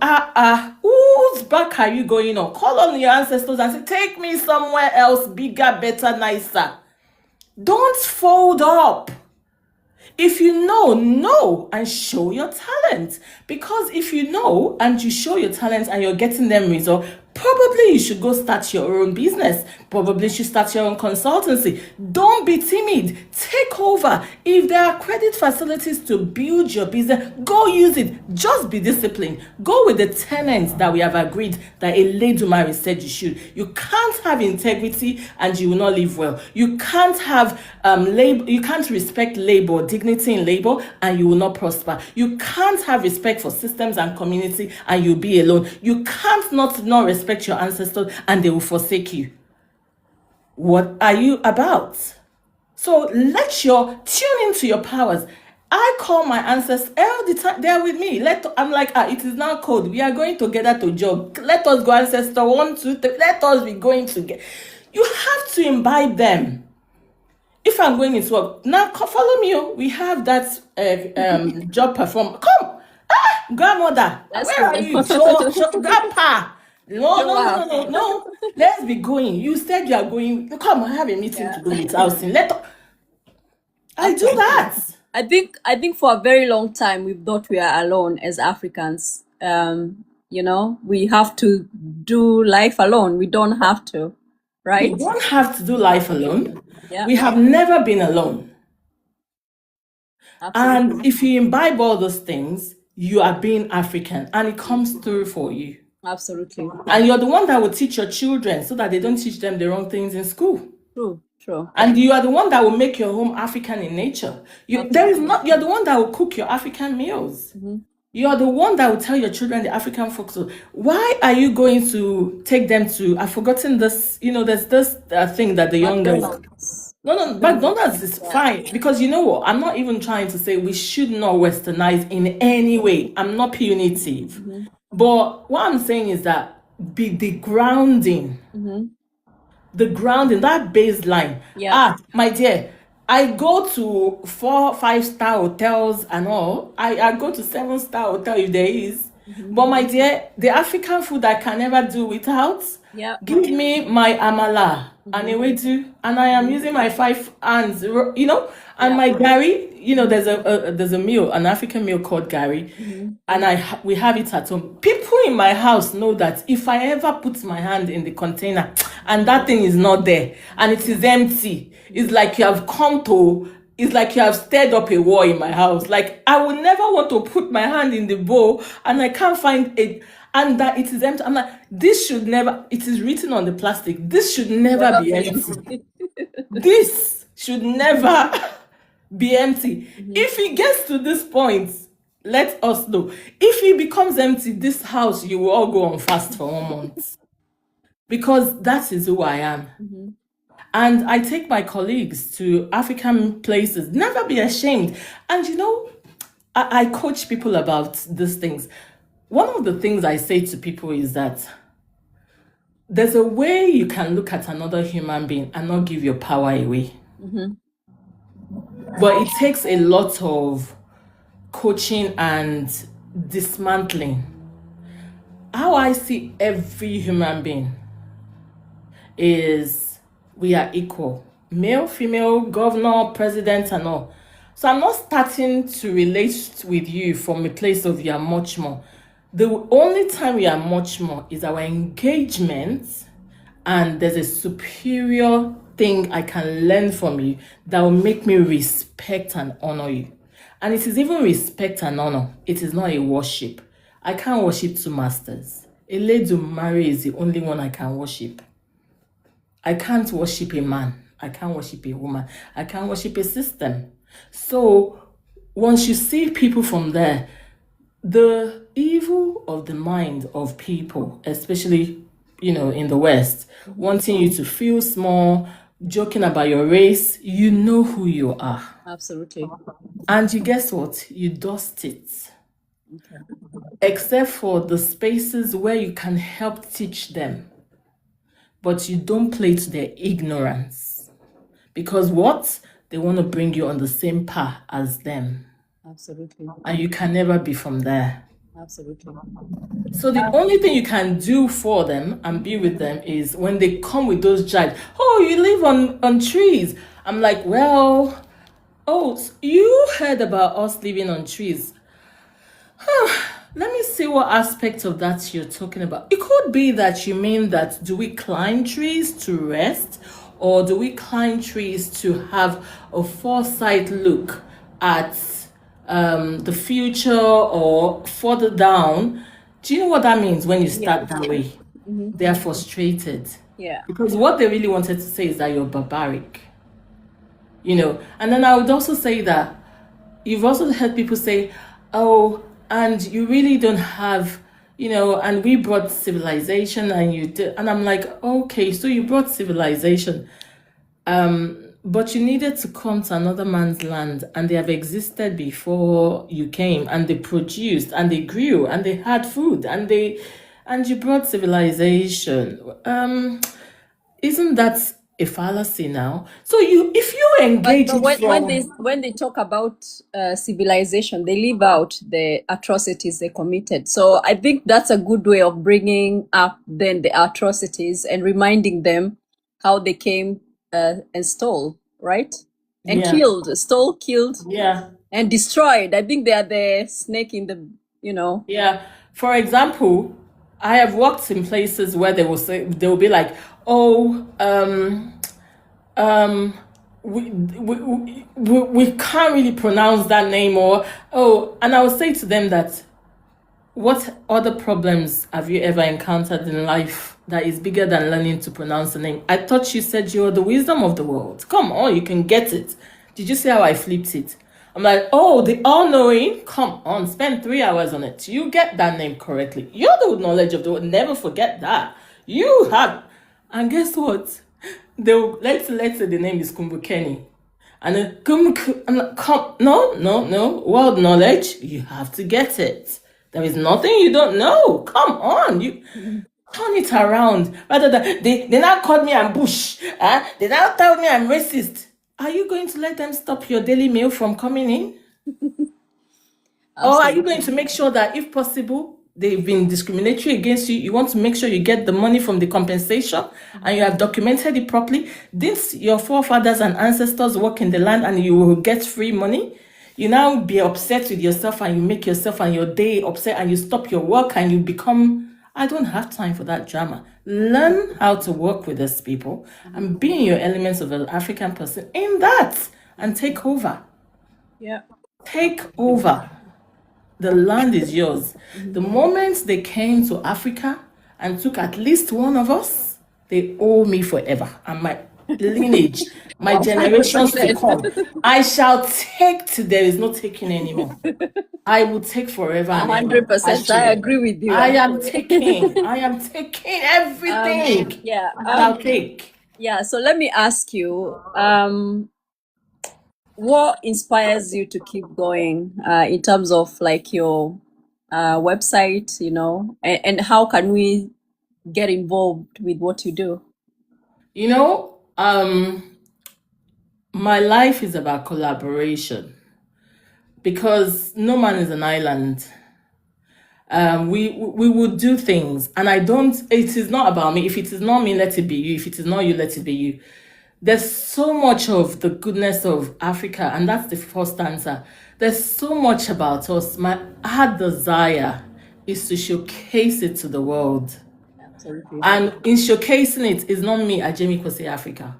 whose back are you going on? Call on your ancestors and say, take me somewhere else, bigger, better, nicer. Don't fold up. If you know and show your talent. Because if you know and you show your talent and you're getting them results, probably you should go start your own business. Probably you should start your own consultancy. Don't be timid. Take over. If there are credit facilities to build your business, go use it. Just be disciplined. Go with the tenets that we have agreed that Eledumare said you should. You can't have integrity and you will not live well. You can't have labor. You can't respect labor, dignity in labor, and you will not prosper. You can't have respect for systems and community and you'll be alone. You can't not respect your ancestors and they will forsake you. What are you about? So tune into your powers. I call my ancestors all the time. They are with me. I'm like, it is now cold. We are going together to jog. Let us go, ancestor 1, 2, 3. Let us be going together. You have to imbibe them. If I'm going into work, now follow me. We have that job perform. Come, grandmother. That's where are you? Grandpa. No. Let's be going. You said you are going. Come, I have a meeting to go with Austin. I do that. I think for a very long time we thought we are alone as Africans. We have to do life alone. We don't have to, right? We don't have to do life alone. Yeah. We have never been alone. Absolutely. And if you imbibe all those things, you are being African and it comes through for you. Absolutely. And you're the one that will teach your children so that they don't teach them the wrong things in school. True. And you are the one that will make your home African in nature. You're the one that will cook your African meals. Mm-hmm. You are the one that will tell your children the African folk. So why are you going to take them to? I've forgotten this. There's this thing that the young girls. No, McDonald's is fine, because you know what? I'm not even trying to say we should not westernize in any way. I'm not punitive. Mm-hmm. But what I'm saying is that the grounding, that baseline. Yeah. My dear, I go to 4-5 star hotels and all. I go to 7-star hotel if there is. But my dear, the African food I can never do without. Yeah. Give me my amala and ewedu, and I am using my 5 hands, and my gari. There's a meal, an African meal called gari, and we have it at home. People in my house know that if I ever put my hand in the container and that thing is not there and it is empty, it's like you have stirred up a war in my house. Like, I would never want to put my hand in the bowl and I can't find it, and that it is empty. I'm like, this should never, it is written on the plastic, this should never be empty. This should never be empty. If it gets to this point, let us know. If it becomes empty, this house, you will all go on fast for 1 month. Because that is who I am. And I take my colleagues to African places. Never be ashamed. And I coach people about these things. One of the things I say to people is that there's a way you can look at another human being and not give your power away. But it takes a lot of coaching and dismantling. How I see every human being is we are equal. Male, female, governor, president, and all. So I'm not starting to relate with you from a place of you are much more. The only time we are much more is our engagement, and there's a superior thing I can learn from you that will make me respect and honor you. And it is even respect and honor. It is not a worship. I can't worship two masters. Eledumare is the only one I can worship. I can't worship a man. I can't worship a woman. I can't worship a system. So once you see people from there, the evil of the mind of people, especially, in the West, wanting you to feel small, joking about your race, you know who you are. Absolutely. And you guess what? You dust it. Okay. Except for the spaces where you can help teach them. But you don't play to their ignorance. Because what? They want to bring you on the same path as them. Absolutely. And you can never be from there. Absolutely. So the only thing you can do for them and be with them is when they come with those jibes. Oh, you live on trees. I'm like, well, you heard about us living on trees. Let me see what aspect of that you're talking about. It could be that you mean that do we climb trees to rest, or do we climb trees to have a foresight look at the future or further down? Do you know what that means when you start that way? They are frustrated. Yeah. Because what they really wanted to say is that you're barbaric. And then I would also say that you've also heard people say, oh, and you really don't have, and we brought civilization and you did. And I'm like, okay, so you brought civilization. But you needed to come to another man's land, and they have existed before you came, and they produced and they grew and they had food and you brought civilization. Isn't that a fallacy now? So if you engage, but when they talk about civilization, they leave out the atrocities they committed. So I think that's a good way of bringing up then the atrocities and reminding them how they came and stole, right? And killed, and destroyed. I think they are the snake in the, Yeah. For example, I have worked in places where they will be like, oh, we can't really pronounce that name, or and I will say to them that what other problems have you ever encountered in life that is bigger than learning to pronounce the name? I thought you said you're the wisdom of the world. Come on, you can get it. Did you see how I flipped it? I'm like, oh, the all-knowing. Come on, spend 3 hours on it. You get that name correctly. You're the knowledge of the world. Never forget that. You have. And guess what? Let's say the name is Kumbukeni. And then, I'm like, come, no. World knowledge, you have to get it. There is nothing you don't know. Come on, you turn it around. Rather than they now call me ambush. They now tell me I'm racist. Are you going to let them stop your daily meal from coming in? Or are you going to make sure that, if possible, they've been discriminatory against you, you want to make sure you get the money from the compensation and you have documented it properly? Didn't your forefathers and ancestors work in the land and you will get free money? You now be upset with yourself and you make yourself and your day upset and you stop your work and you become, I don't have time for that drama. Learn how to work with these people and be in your elements of an African person in that and take over. Yeah. Take over. The land is yours. The moment they came to Africa and took at least one of us, they owe me forever. And my lineage, my generations to come, I shall take till there is no taking anymore. I will take forever. 100%. I agree with you. I am taking everything. I'll take. Yeah. So let me ask you, what inspires you to keep going in terms of like your website, and how can we get involved with what you do? My life is about collaboration because no man is an island. We would do things, and it is not about me. If it is not me, let it be you. If it is not you, let it be you. There's so much of the goodness of Africa, and that's the first answer. There's so much about us. My heart desire is to showcase it to the world. Absolutely. And in showcasing it is not me, Ajemiposi Africa.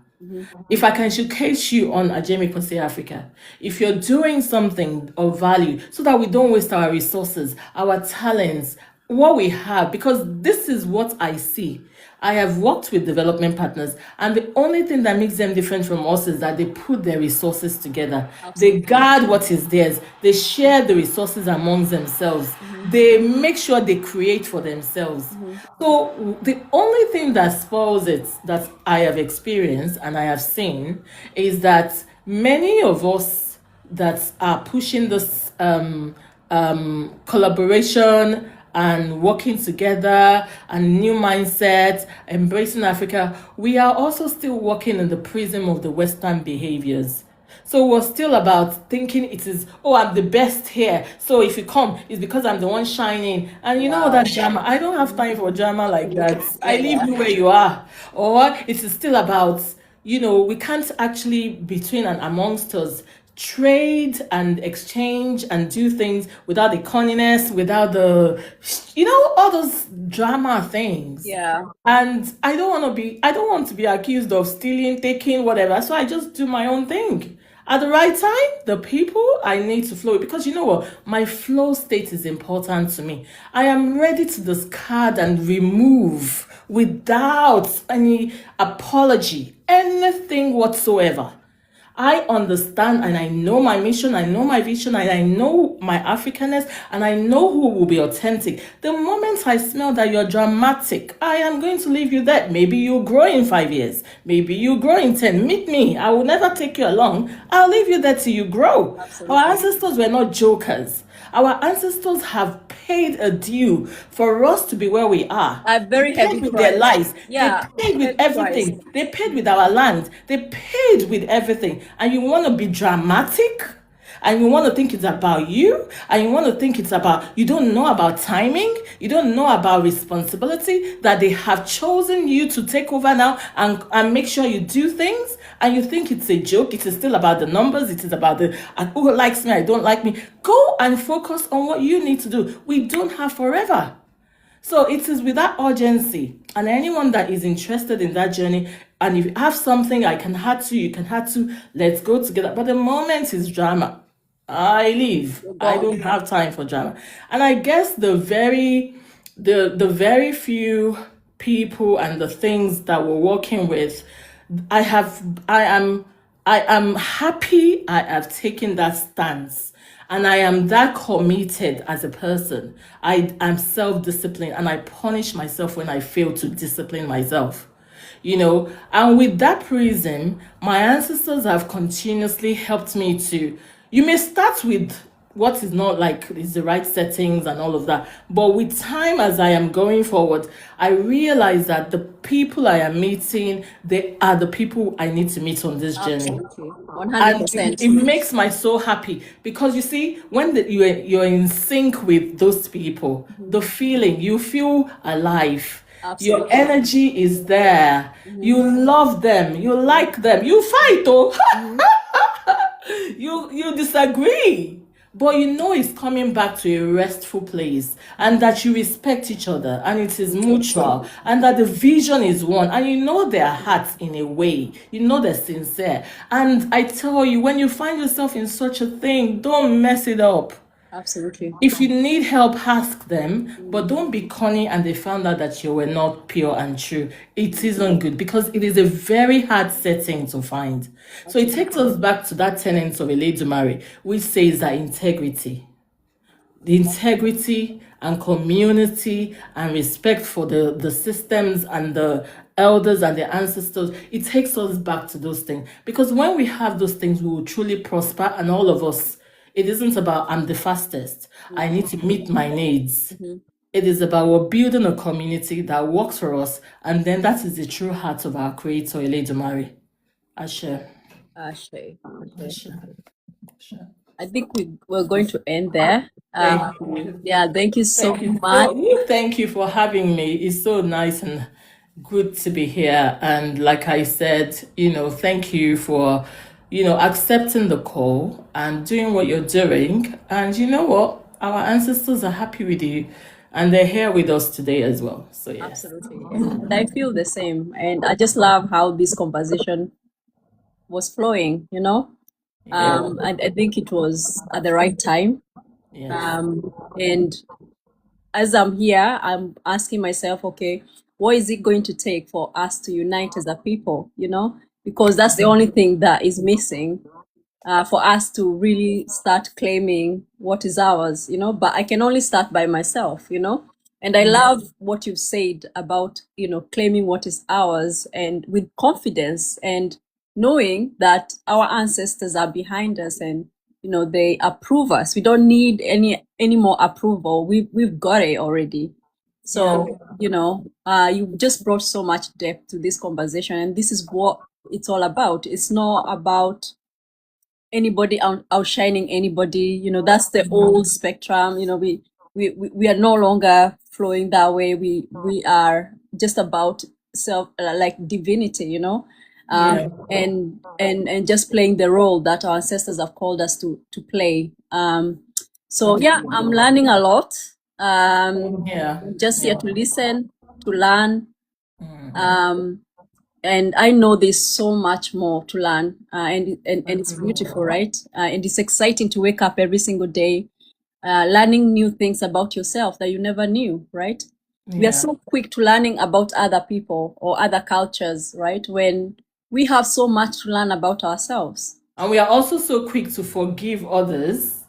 If I can showcase you on Ajemiposi Africa, if you're doing something of value so that we don't waste our resources, our talents, what we have, because this is what I see. I have worked with development partners, and the only thing that makes them different from us is that they put their resources together. Absolutely. They guard what is theirs. They share the resources amongst themselves. They make sure they create for themselves. So the only thing that spoils it, that I have experienced and I have seen, is that many of us that are pushing this collaboration and working together and new mindset, embracing Africa, we are also still working in the prism of the Western behaviors. So we're still about thinking it is, I'm the best here. So if you come, it's because I'm the one shining. And you know that drama. I don't have time for drama like that. I leave you where you are. Or it is still about, we can't actually, between and amongst us, trade and exchange and do things without the cunningness, without the, all those drama things. Yeah. And I don't want to be accused of stealing, taking, whatever. So I just do my own thing. At the right time, the people I need to flow, because you know what? My flow state is important to me. I am ready to discard and remove without any apology, anything whatsoever. I understand and I know my mission, I know my vision, and I know my Africanness, and I know who will be authentic. The moment I smell that you're dramatic, I am going to leave you there. Maybe you'll grow in 5 years. Maybe you'll grow in 10. Meet me. I will never take you along. I'll leave you there till you grow. Absolutely. Our ancestors were not jokers. Our ancestors have paid a due for us to be where we are. Very heavy with their lives. Yeah. They paid with everything. Price. They paid with our land. They paid with everything. And you want to be dramatic? And you want to think it's about you? And you want to think it's about, you don't know about timing? You don't know about responsibility? That they have chosen you to take over now and make sure you do things? And you think it's a joke? It is still about the numbers. It is about the, who likes me, I don't like me. Go and focus on what you need to do. We don't have forever. So it is with that urgency, and anyone that is interested in that journey, and if you have something I can add to, you can add to, let's go together. But the moment is drama. I leave. You're I gone. don't have time for drama. And I guess the very few people and the things that we're working with, I have I am happy I have taken that stance. And I am that committed as a person. I am self-disciplined and I punish myself when I fail to discipline myself. And with that prism, my ancestors have continuously helped me to. You may start with what is not like is the right settings and all of that, but with time as I am going forward, I realize that the people I am meeting, they are the people I need to meet on this journey. Absolutely. And 100%. it makes my soul happy because you see, when you're in sync with those people, the feeling, you feel alive. Your Absolutely. energy is there. You love them. You like them. You fight, oh. You disagree, but you know it's coming back to a restful place, and that you respect each other, and it is mutual, and that the vision is one, and you know their hearts in a way, you know they're sincere. And I tell you, when you find yourself in such a thing, don't mess it up. Absolutely. If you need help, ask them, but don't be corny and they found out that you were not pure and true. It isn't good because it is a very hard setting to find. So it takes us back to that tenet of Eledumare, which says that the integrity and community and respect for the systems and the elders and the ancestors, it takes us back to those things. Because when we have those things, we will truly prosper, and all of us, it isn't about I'm the fastest. I need to meet my needs. It is about we're building a community that works for us, and then that is the true heart of our creator, Eledumare. Ashe. Ashe. Ashe. Ashe. I think we're going to end there. Thank you. Yeah, thank you so Thank you. much. Thank you for having me. It's so nice and good to be here. And like I said, thank you for, accepting the call and doing what you're doing. And you know what? Our ancestors are happy with you and they're here with us today as well. So, yes. Absolutely. And I feel the same. And I just love how this conversation was flowing, Yeah. I think it was at the right time. Yeah. And as I'm here, I'm asking myself, okay, what is it going to take for us to unite as a people, because that's the only thing that is missing for us to really start claiming what is ours, but I can only start by myself, and I love what you've said about, claiming what is ours and with confidence and knowing that our ancestors are behind us and they approve us. We don't need any more approval. We've got it already. So you just brought so much depth to this conversation, and this is what it's all about. It's not about anybody outshining anybody. That's the old spectrum. We are no longer flowing that way. We are just about self, like divinity, and just playing the role that our ancestors have called us to play. So yeah, I'm learning a lot. Just here to listen, to learn. And I know there's so much more to learn, and it's beautiful, right? And it's exciting to wake up every single day, learning new things about yourself that you never knew, right? We are so quick to learning about other people or other cultures, right? When we have so much to learn about ourselves. And we are also so quick to forgive others,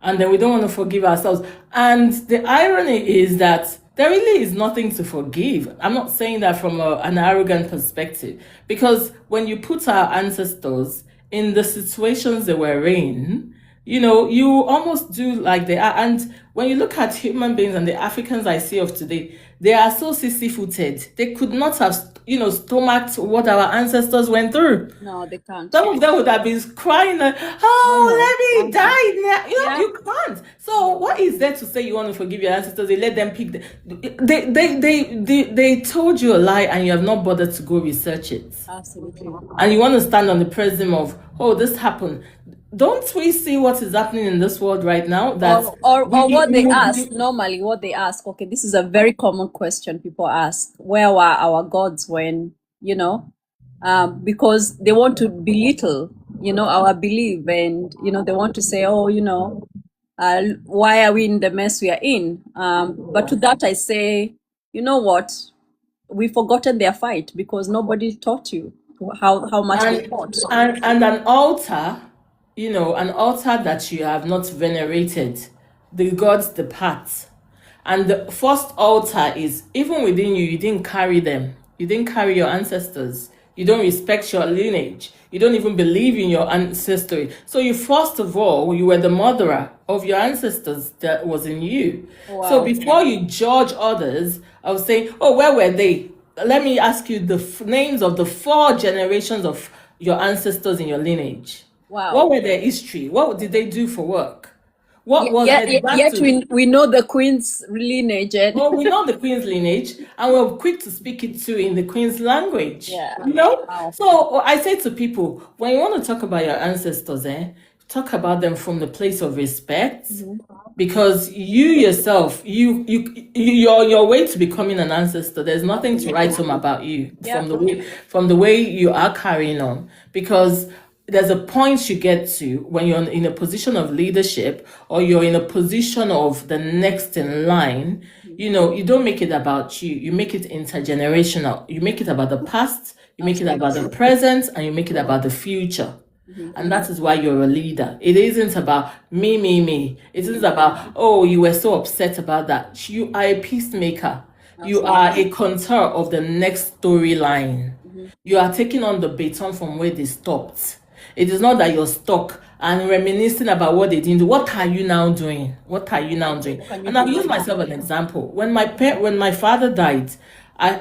and then we don't want to forgive ourselves. And the irony is that there really is nothing to forgive. I'm not saying that from an arrogant perspective, because when you put our ancestors in the situations they were in, you almost do like they are. And when you look at human beings and the Africans I see of today, they are so sissy-footed. They could not have, stomached what our ancestors went through. No, they can't. Some of them would have been crying, let me die now. You can't. So what is there to say you want to forgive your ancestors? They let them pick. They told you a lie and you have not bothered to go research it. Absolutely. And you want to stand on the prism of, this happened. Don't we see what is happening in this world right now? Or what they ask, normally what they ask, okay, this is a very common question people ask. Where were our gods when, because they want to belittle our belief, and they want to say, oh, why are we in the mess we are in? But to that I say, you know what? We've forgotten their fight because nobody taught you how much they and fought. and an altar, an altar that you have not venerated, the gods depart. And the first altar is, even within you, you didn't carry them, you didn't carry your ancestors, you don't respect your lineage, you don't even believe in your ancestry. So you, first of all, you were the murderer of your ancestors that was in you. So Wow. before you judge others, I would say, oh, where were they? Let me ask you the names of the 4 generations of your ancestors in your lineage. Wow. What were their history? What did they do for work? What was their Yet battle? we know the queen's lineage. Well, we know the Queen's lineage, and we're quick to speak it too in the Queen's language. Yeah. Wow. So I say to people, when you want to talk about your ancestors, talk about them from the place of respect, because you yourself, you're on your way to becoming an ancestor. There's nothing to write home about you from the way you are carrying on, because there's a point you get to when you're in a position of leadership, or you're in a position of the next in line. You don't make it about you. You make it intergenerational. You make it about the past, you make it about the present, and you make it about the future. And that is why you're a leader. It isn't about me, me, me. It isn't about, oh, you were so upset about that. You are a peacemaker. You are a contour of the next storyline. You are taking on the baton from where they stopped. It is not that you're stuck and reminiscing about what they didn't do. What are you now doing? What are you now doing? And I'll use myself as an example. When my father died,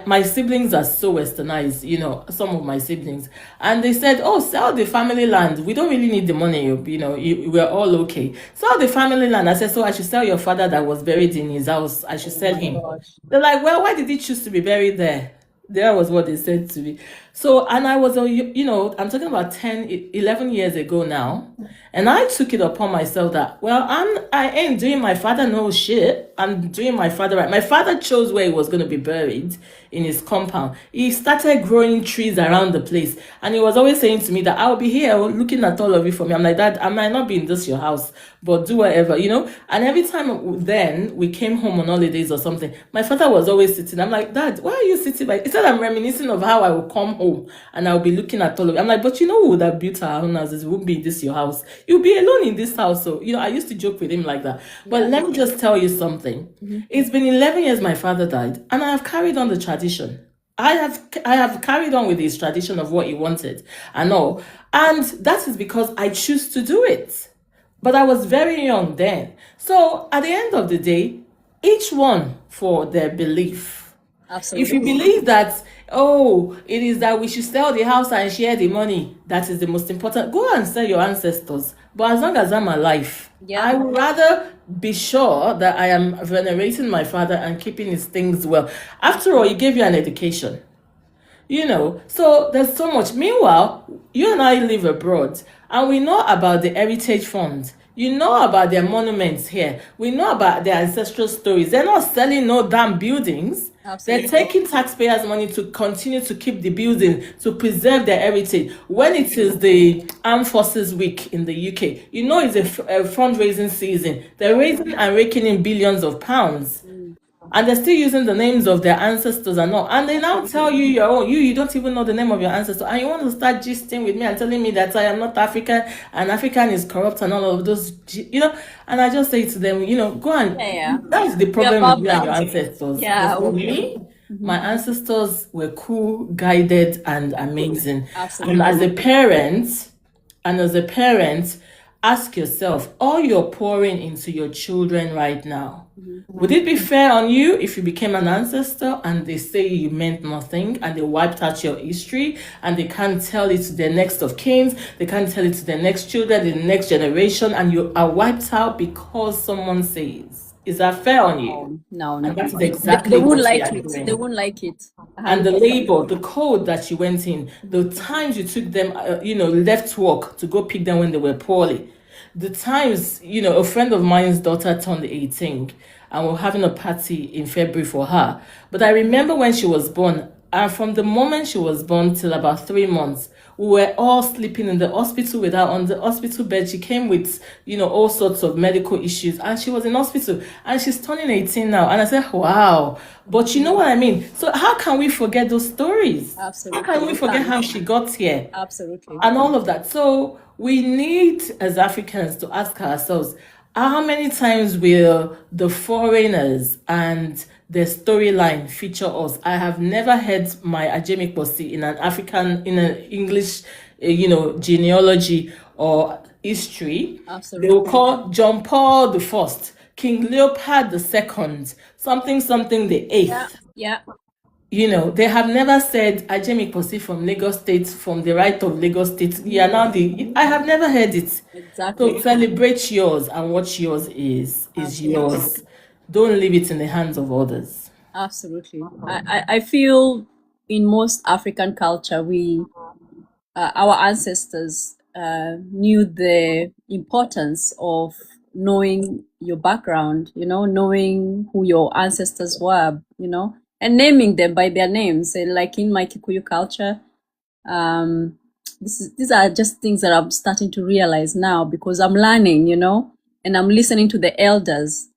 my siblings are so westernized, some of my siblings. And they said, oh, sell the family land. We don't really need the money, we're all okay. Sell the family land. I said, so I should sell your father that was buried in his house. I should sell him. They're like, well, why did he choose to be buried there? That was what they said to me. So, and I was, I'm talking about 10, 11 years ago now. And I took it upon myself that, well, I ain't doing my father no shit. I'm doing my father right. My father chose where he was going to be buried, in his compound. He started growing trees around the place. And he was always saying to me that I'll be here looking at all of you for me. I'm like, Dad, I might not be in this your house, but do whatever, And every time then we came home on holidays or something, my father was always sitting. I'm like, Dad, why are you sitting by? He said, I'm reminiscing of how I will come home and I'll be looking at all of you. I'm like, but who would have built our own houses? It won't be this your house. You'll be alone in this house. So, I used to joke with him like that. But let me just tell you something. It's been 11 years my father died, and I have carried on the tradition. I have carried on with his tradition of what he wanted and all. And that is because I choose to do it. But I was very young then. So at the end of the day, each one for their belief. Absolutely. If you believe that, it is that we should sell the house and share the money, that is the most important, go and sell your ancestors. But as long as I'm alive, I would rather be sure that I am venerating my father and keeping his things well. After all, he gave you an education. So there's so much. Meanwhile, you and I live abroad, and we know about the Heritage Fund. You know about their monuments here. We know about their ancestral stories. They're not selling no damn buildings. Absolutely. They're taking taxpayers' money to continue to keep the building, to preserve their heritage. When it is the Armed Forces Week in the UK, it's a fundraising season. They're raising and raking in billions of pounds. And they're still using the names of their ancestors and all. And they now tell you your own. You don't even know the name of your ancestor. And you want to start gisting with me and telling me that I am not African and African is corrupt and all of those, And I just say to them, go and, that's the problem with you and your ancestors. Yeah. For me, my ancestors were cool, guided, and amazing. Absolutely. And as a parent, ask yourself, all you're pouring into your children right now, would it be fair on you if you became an ancestor and they say you meant nothing and they wiped out your history and they can't tell it to their next of kin, they can't tell it to their next children, the next generation, and you are wiped out because someone says? Is that fair on you? No. And that's exactly they won't what like we are it. doing. They won't like it. And the labor, the code that you went in, the times you took them, left work to go pick them when they were poorly. The times, a friend of mine's daughter turned 18 and we're having a party in February for her. But I remember when she was born, and from the moment she was born till about 3 months, we were all sleeping in the hospital with her on the hospital bed. She came with, all sorts of medical issues, and she was in hospital, and she's turning 18 now. And I said, wow. But you know what I mean? So how can we forget those stories? Absolutely. How can we forget how she got here? Absolutely. And all of that. So we need, as Africans, to ask ourselves, how many times will the foreigners and their storyline feature us? I have never heard my Ajemiposi in in an English, genealogy or history. Absolutely. They will call John Paul the First, King Leopold the Second, something the Eighth. Yeah. They have never said Ajemiposi from Lagos State, from the right of Lagos State. I have never heard it. Exactly. So celebrate yours, and what yours is yours. Don't leave it in the hands of others. Absolutely. I feel in most African culture, our ancestors knew the importance of knowing your background, knowing who your ancestors were, and naming them by their names. And like in my Kikuyu culture, these are just things that I'm starting to realize now, because I'm learning, and I'm listening to the elders.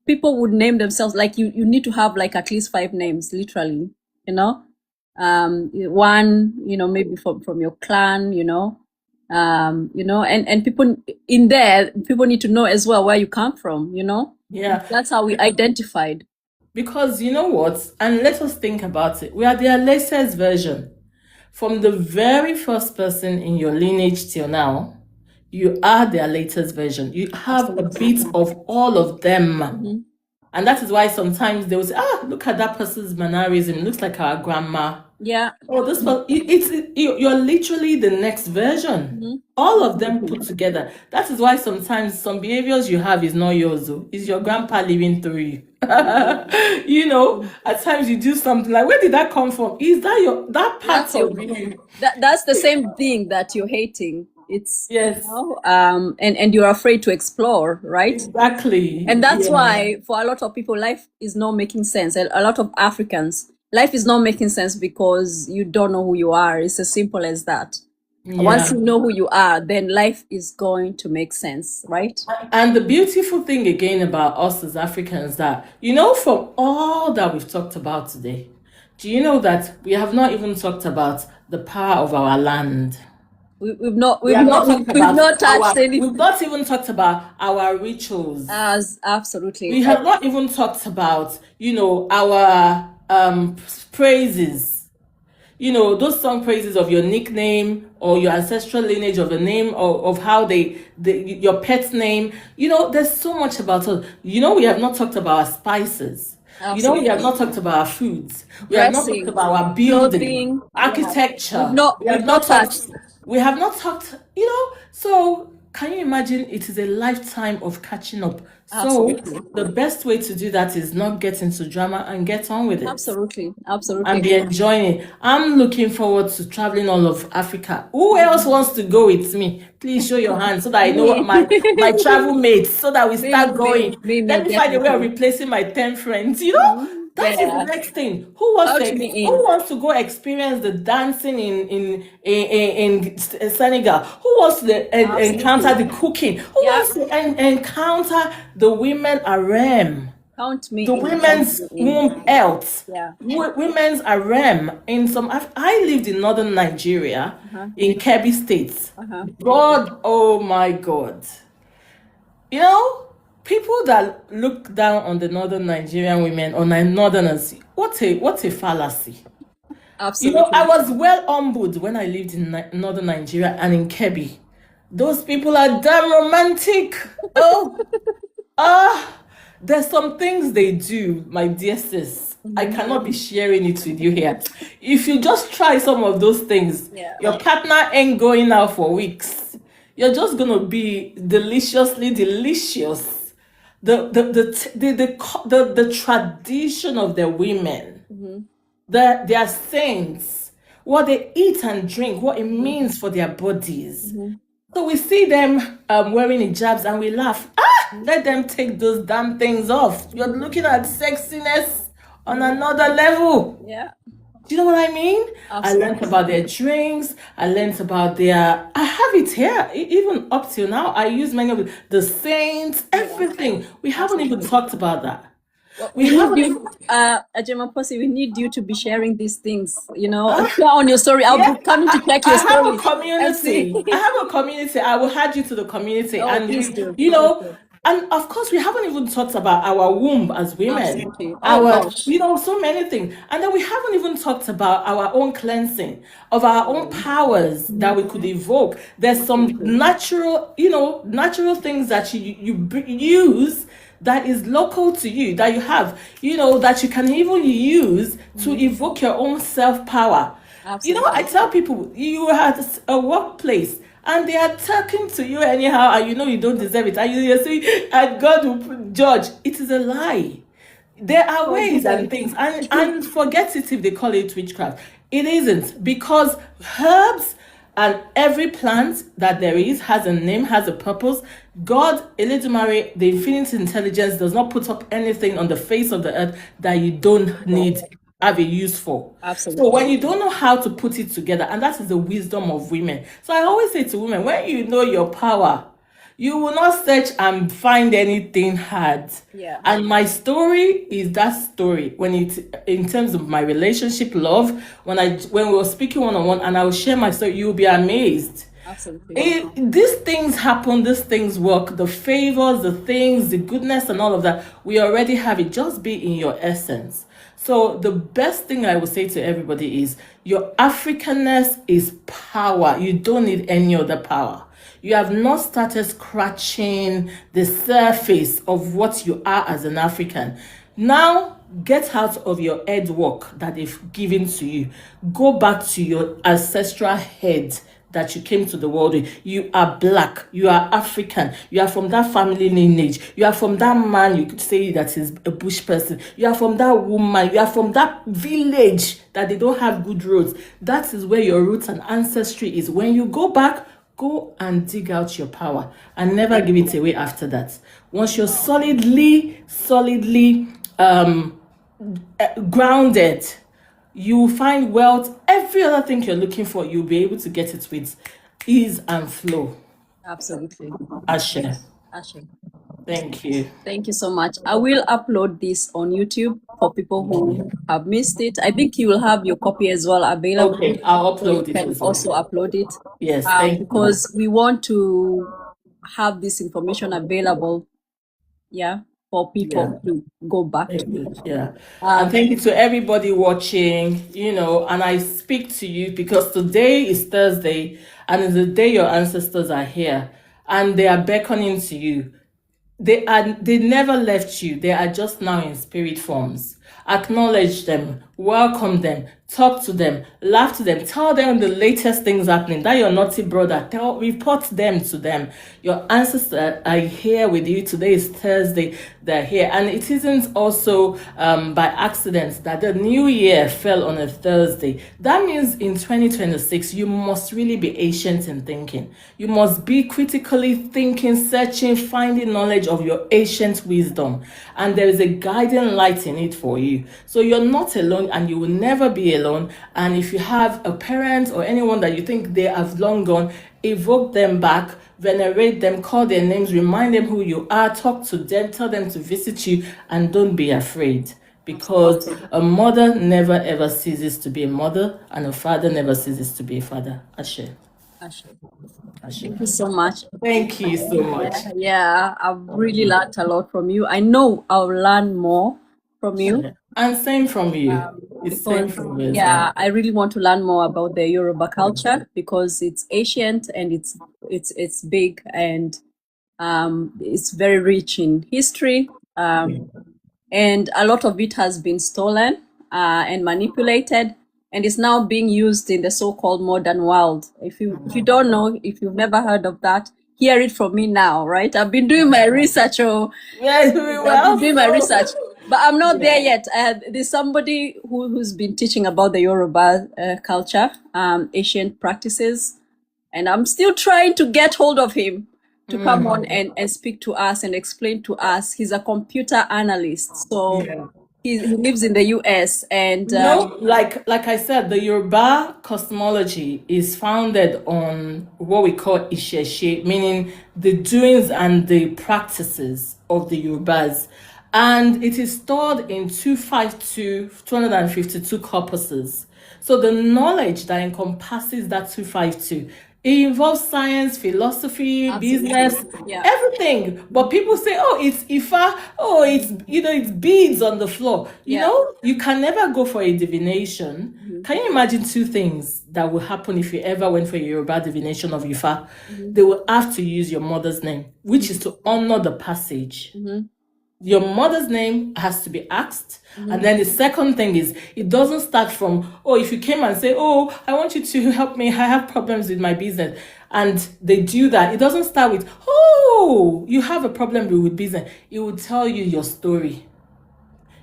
People would name themselves, like you need to have like at least 5 names, literally, one, maybe from your clan, and people in there, people need to know as well where you come from, Yeah. That's how we identified. Because you know what? And let us think about it. We are their latest version. From the very first person in your lineage till now, you are their latest version. You have a bit of all of them. And that is why sometimes they will say, look at that person's mannerism. It looks like our grandma. Yeah. Oh, this person, you're literally the next version. All of them put together. That is why sometimes some behaviors you have is not yours, though. It's your grandpa living through you. At times you do something like, where did that come from? Is that that part of you? That's the same thing that you're hating. It's, yes. And you're afraid to explore, right? Exactly. And that's why for a lot of people, life is not making sense. And a lot of Africans, life is not making sense because you don't know who you are. It's as simple as that. Yeah. Once you know who you are, then life is going to make sense, right? And the beautiful thing again about us as Africans, that, from all that we've talked about today, do you know that we have not even talked about the power of our land? We've not touched anything. We've not even talked about our rituals. Absolutely. We have not even talked about, our praises. Those song praises of your nickname or your ancestral lineage, of a name, or of how your pet's name. There's so much about us. We have not talked about our spices. Absolutely. We have not talked about our foods. We have not talked about our building, architecture. We have not talked, so can you imagine? It is a lifetime of catching up. Absolutely. So the best way to do that is not get into drama and get on with it. Absolutely. And be enjoying it. I'm looking forward to traveling all of Africa. Who else wants to go with me? Please show your hand so that I know my travel mates, so that we start going. Let me find a way of replacing my 10 friends, That is the next thing. Who wants to go experience the dancing in Senegal? Who wants to encounter the cooking? Who wants to encounter the women harem? Count me. The women's womb health. Yeah. Women's harem. I lived in northern Nigeria, in Kebbi State. God, oh my God. People that look down on the northern Nigerian women, or northerners, what a fallacy. Absolutely. I was well humbled when I lived in northern Nigeria and in Kebbi. Those people are damn romantic. There's some things they do, my dear sis. I cannot be sharing it with you here. If you just try some of those things, your partner ain't going out for weeks. You're just gonna be deliciously delicious. The tradition of the women, their saints, what they eat and drink, what it means for their bodies. So we see them wearing hijabs and we laugh. Let them take those damn things off. You're looking at sexiness on another level. Yeah. Do you know what I mean? I learned Absolutely. about their drinks. I learned about their. I have it here, even up till now. I use many of the saints, Yeah, everything. We haven't even absolutely. talked about that. Well, We we need haven't even. you, Ajemiposi, we need you to be sharing these things, share on your story. I'll Yeah, be coming to check your I have a story and see. community. I have a community. I will add you to the community, Oh, and please do. you Please know, do. and of course, we haven't even talked about our womb as women. Absolutely. Oh, Our, gosh. so many things, and then we haven't even talked about our own cleansing of our own powers that we could evoke. There's some Absolutely. natural, natural things that use that is local to you, that you have, that you can even use to evoke your own self power. I Absolutely. tell people, you are at a workplace and they are talking to you anyhow, and you don't deserve it, and you say, and God will judge. It is a lie. There are Oh, ways and goodness. things, and forget it if they call it witchcraft. It isn't, because herbs and every plant that there is has a name, has a purpose. God, Eledumare, the infinite intelligence, does not put up anything on the face of the earth that you don't need have a use for. So Absolutely. when you don't know how to put it together, and that is the wisdom of women. So I always say to women, when you know your power, you will not search and find anything hard. Yeah. And my story is that story. When it, in terms of my relationship, love, when we were speaking one on one, and I will share my story, you'll be amazed. Absolutely. These things happen, these things work, the favors, the things, the goodness, and all of that. We already have it. Just be in your essence. So the best thing I would say to everybody is your Africanness is power. You don't need any other power. You have not started scratching the surface of what you are as an African. Now, get out of your head work that they've given to you. Go back to your ancestral head that you came to the world with. You are black, you are African, you are from that family lineage, you are from that man, you could say that is a bush person, you are from that woman, you are from that village that they don't have good roads. That is where your roots and ancestry is. When you go back, go and dig out your power and never give it away after that. Once you're solidly grounded, you will find wealth. Every other thing you're looking for, you'll be able to get it with ease and flow. Absolutely. Ashe. Ashe. Thank you. Thank you so much. I will upload this on YouTube for people who have missed it. I think you will have your copy as well available. Okay, I'll So you upload it can as also well. upload it. Yes, thank you. Because we want to have this information available, for people to go back to. Yeah. And thank you to everybody watching, and I speak to you because today is Thursday and it's the day your ancestors are here and they are beckoning to you. They never left you. They are just now in spirit forms. Acknowledge them, welcome them, talk to them, laugh to them, tell them the latest things happening. That your naughty brother, report them to them. Your ancestors are here with you. Today is Thursday. They're here. And it isn't also by accident that the new year fell on a Thursday. That means in 2026, you must really be ancient in thinking. You must be critically thinking, searching, finding knowledge of your ancient wisdom. And there is a guiding light in it for you. So you're not alone and you will never be alone. And if you have a parent or anyone that you think they have long gone, evoke them back, venerate them, call their names, remind them who you are, talk to them, tell them to visit you, and don't be afraid. Because a mother never ever ceases to be a mother, and a father never ceases to be a father. Ashe. Ashe. Thank you so much. Thank you so much. Yeah, I've really learned a lot from you. I know I'll learn more from you. And same from you. It's same Because from you as well. I really want to learn more about the Yoruba culture because it's ancient and it's big and it's very rich in history. And a lot of it has been stolen and manipulated and is now being used in the so-called modern world. If you don't know, if you've never heard of that, hear it from me now, right? I've been doing my research. Yes, we I've been doing my research, but I'm not there yet. There's somebody who's been teaching about the Yoruba culture, ancient practices, and I'm still trying to get hold of him to come on and speak to us and explain to us. He's a computer analyst, so he lives in the US, and No, like I said, the Yoruba cosmology is founded on what we call Isheshe, meaning the doings and the practices of the Yorubas. And it is stored in 252 corpuses. So the knowledge that encompasses that 252, it involves science, philosophy, Absolutely. business, Yeah. everything. But people say, oh, it's Ifa, oh, it's it's beads on the floor. You Yeah. know, you can never go for a divination. Can you imagine two things that will happen if you ever went for a Yoruba divination of Ifa? They will have to use your mother's name, which is to honor the passage. Your mother's name has to be asked. And then the second thing is, it doesn't start from, oh, if you came and say, oh, I want you to help me, I have problems with my business. And they do that. It doesn't start with, oh, you have a problem with business. It will tell you your story.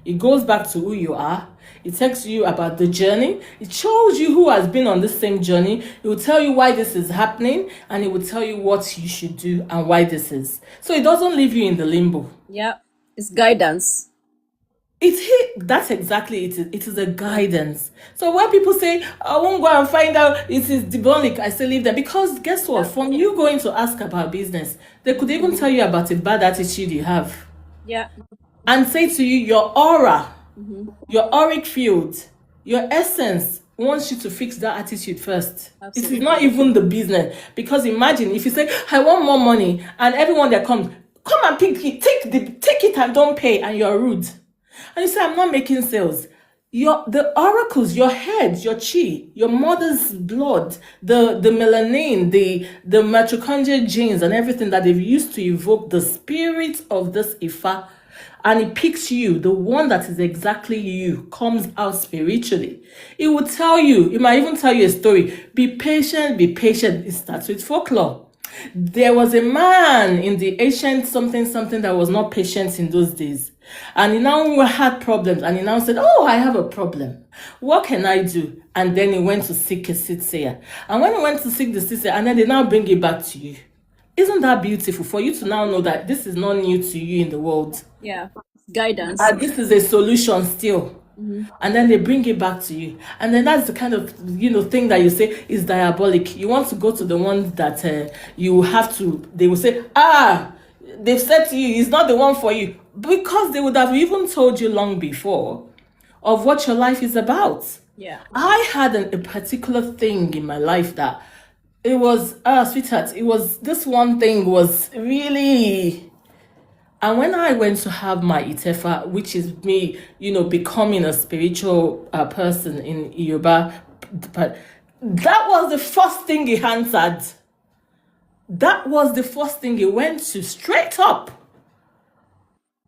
It goes back to who you are. It tells you about the journey. It shows you who has been on the same journey. It will tell you why this is happening, and it will tell you what you should do and why this is. So it doesn't leave you in the limbo. Yeah. It's guidance. That's exactly it. It is a guidance. So when people say, I won't go and find out it is demonic, I say leave them. Because guess what? From you going to ask about business, they could even tell you about a bad attitude you have. Yeah. And say to you, your aura, your auric field, your essence wants you to fix that attitude first. Absolutely. It is not even the business. Because imagine if you say, I want more money, and everyone that comes, come and pick it, take it and don't pay, and you're rude. And you say, I'm not making sales. The oracles, your head, your chi, your mother's blood, the melanin, the mitochondrial genes and everything that they've used to evoke the spirit of this Ifa, and it picks you, the one that is exactly you, comes out spiritually. It will tell you, it might even tell you a story. Be patient, be patient. It starts with folklore. There was a man in the ancient something that was not patient in those days. And he now had problems. And he now said, oh, I have a problem. What can I do? And then he went to seek a soothsayer. And when he went to seek the soothsayer, and then they now bring it back to you. Isn't that beautiful for you to now know that this is not new to you in the world? Yeah. Guidance. This is a solution still. And then they bring it back to you. And then that's the kind of, thing that you say is diabolic. You want to go to the one that you have to, they will say, they've said to you, it's not the one for you. Because they would have even told you long before of what your life is about. Yeah. I had a particular thing in my life that it was, sweetheart, it was, this one thing was really... And when I went to have my Itefa, which is me, becoming a spiritual person in Yoruba, but that was the first thing he answered. That was the first thing he went to, straight up.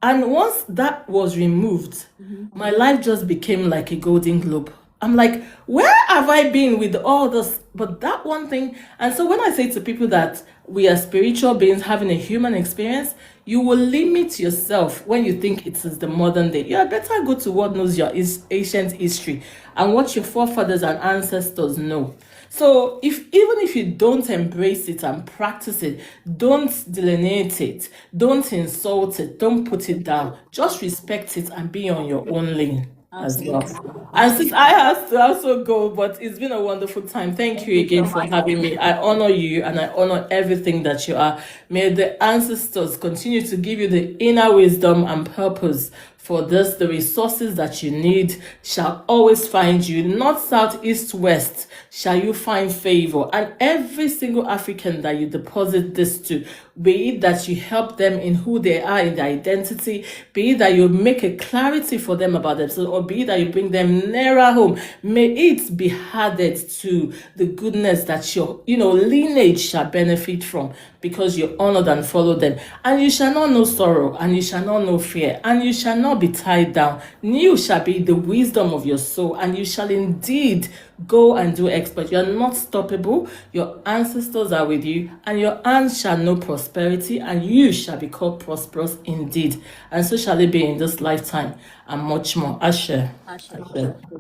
And once that was removed, my life just became like a golden globe. I'm like, where have I been with all this? But that one thing, and so when I say to people that we are spiritual beings having a human experience, you will limit yourself when you think it is the modern day. You better go to what knows your ancient history and what your forefathers and ancestors know. So even if you don't embrace it and practice it, don't delineate it, don't insult it, don't put it down. Just respect it and be on your own lane. Absolutely. As well. And since I have to also go, but it's been a wonderful time. Thank you again for having me. I honor you and I honor everything that you are. May the ancestors continue to give you the inner wisdom and purpose for this. The resources that you need shall always find you. North, south, east, west shall you find favor. And every single African that you deposit this to, be it that you help them in who they are, in their identity, be it that you make a clarity for them about themselves, or be it that you bring them nearer home, may it be added to the goodness that your lineage shall benefit from, because you honored and followed them. And you shall not know sorrow, and you shall not know fear, and you shall not be tied down. New shall be the wisdom of your soul, and you shall indeed go and do exploit. You are not stoppable. Your ancestors are with you, and your hands shall know prosperity, and you shall be called prosperous indeed. And so shall it be in this lifetime and much more. Ashe. Ashe. Ashe.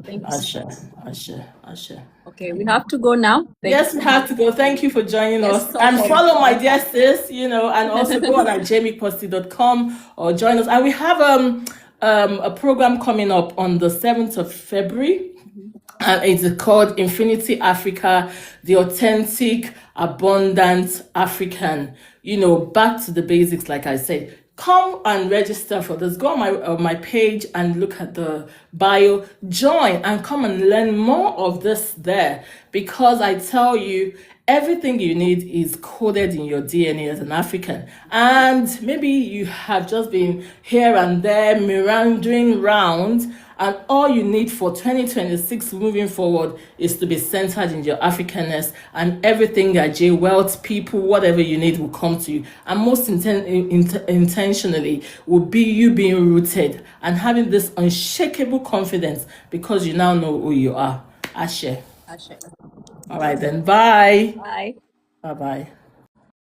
Thank you. Ashe. Ashe. Ashe. Okay, we have to go now. Yes, we have to go. Thank you for joining us. so And much. follow my dear sis, and also go on Ajemiposi.com or join us. And we have a program coming up on the 7th of February. And it's called Infinity Africa, the authentic, abundant African. Back to the basics, like I said. Come and register for this. Go on my page and look at the bio. Join and come and learn more of this there. Because I tell you, everything you need is coded in your DNA as an African. And maybe you have just been here and there, meandering round, and all you need for 2026 moving forward is to be centered in your Africanness, and everything that wealth, people, whatever you need will come to you. And most intentionally will be you being rooted and having this unshakable confidence because you now know who you are. Ashe. Ashe. All right then. Bye. Bye. Bye-bye.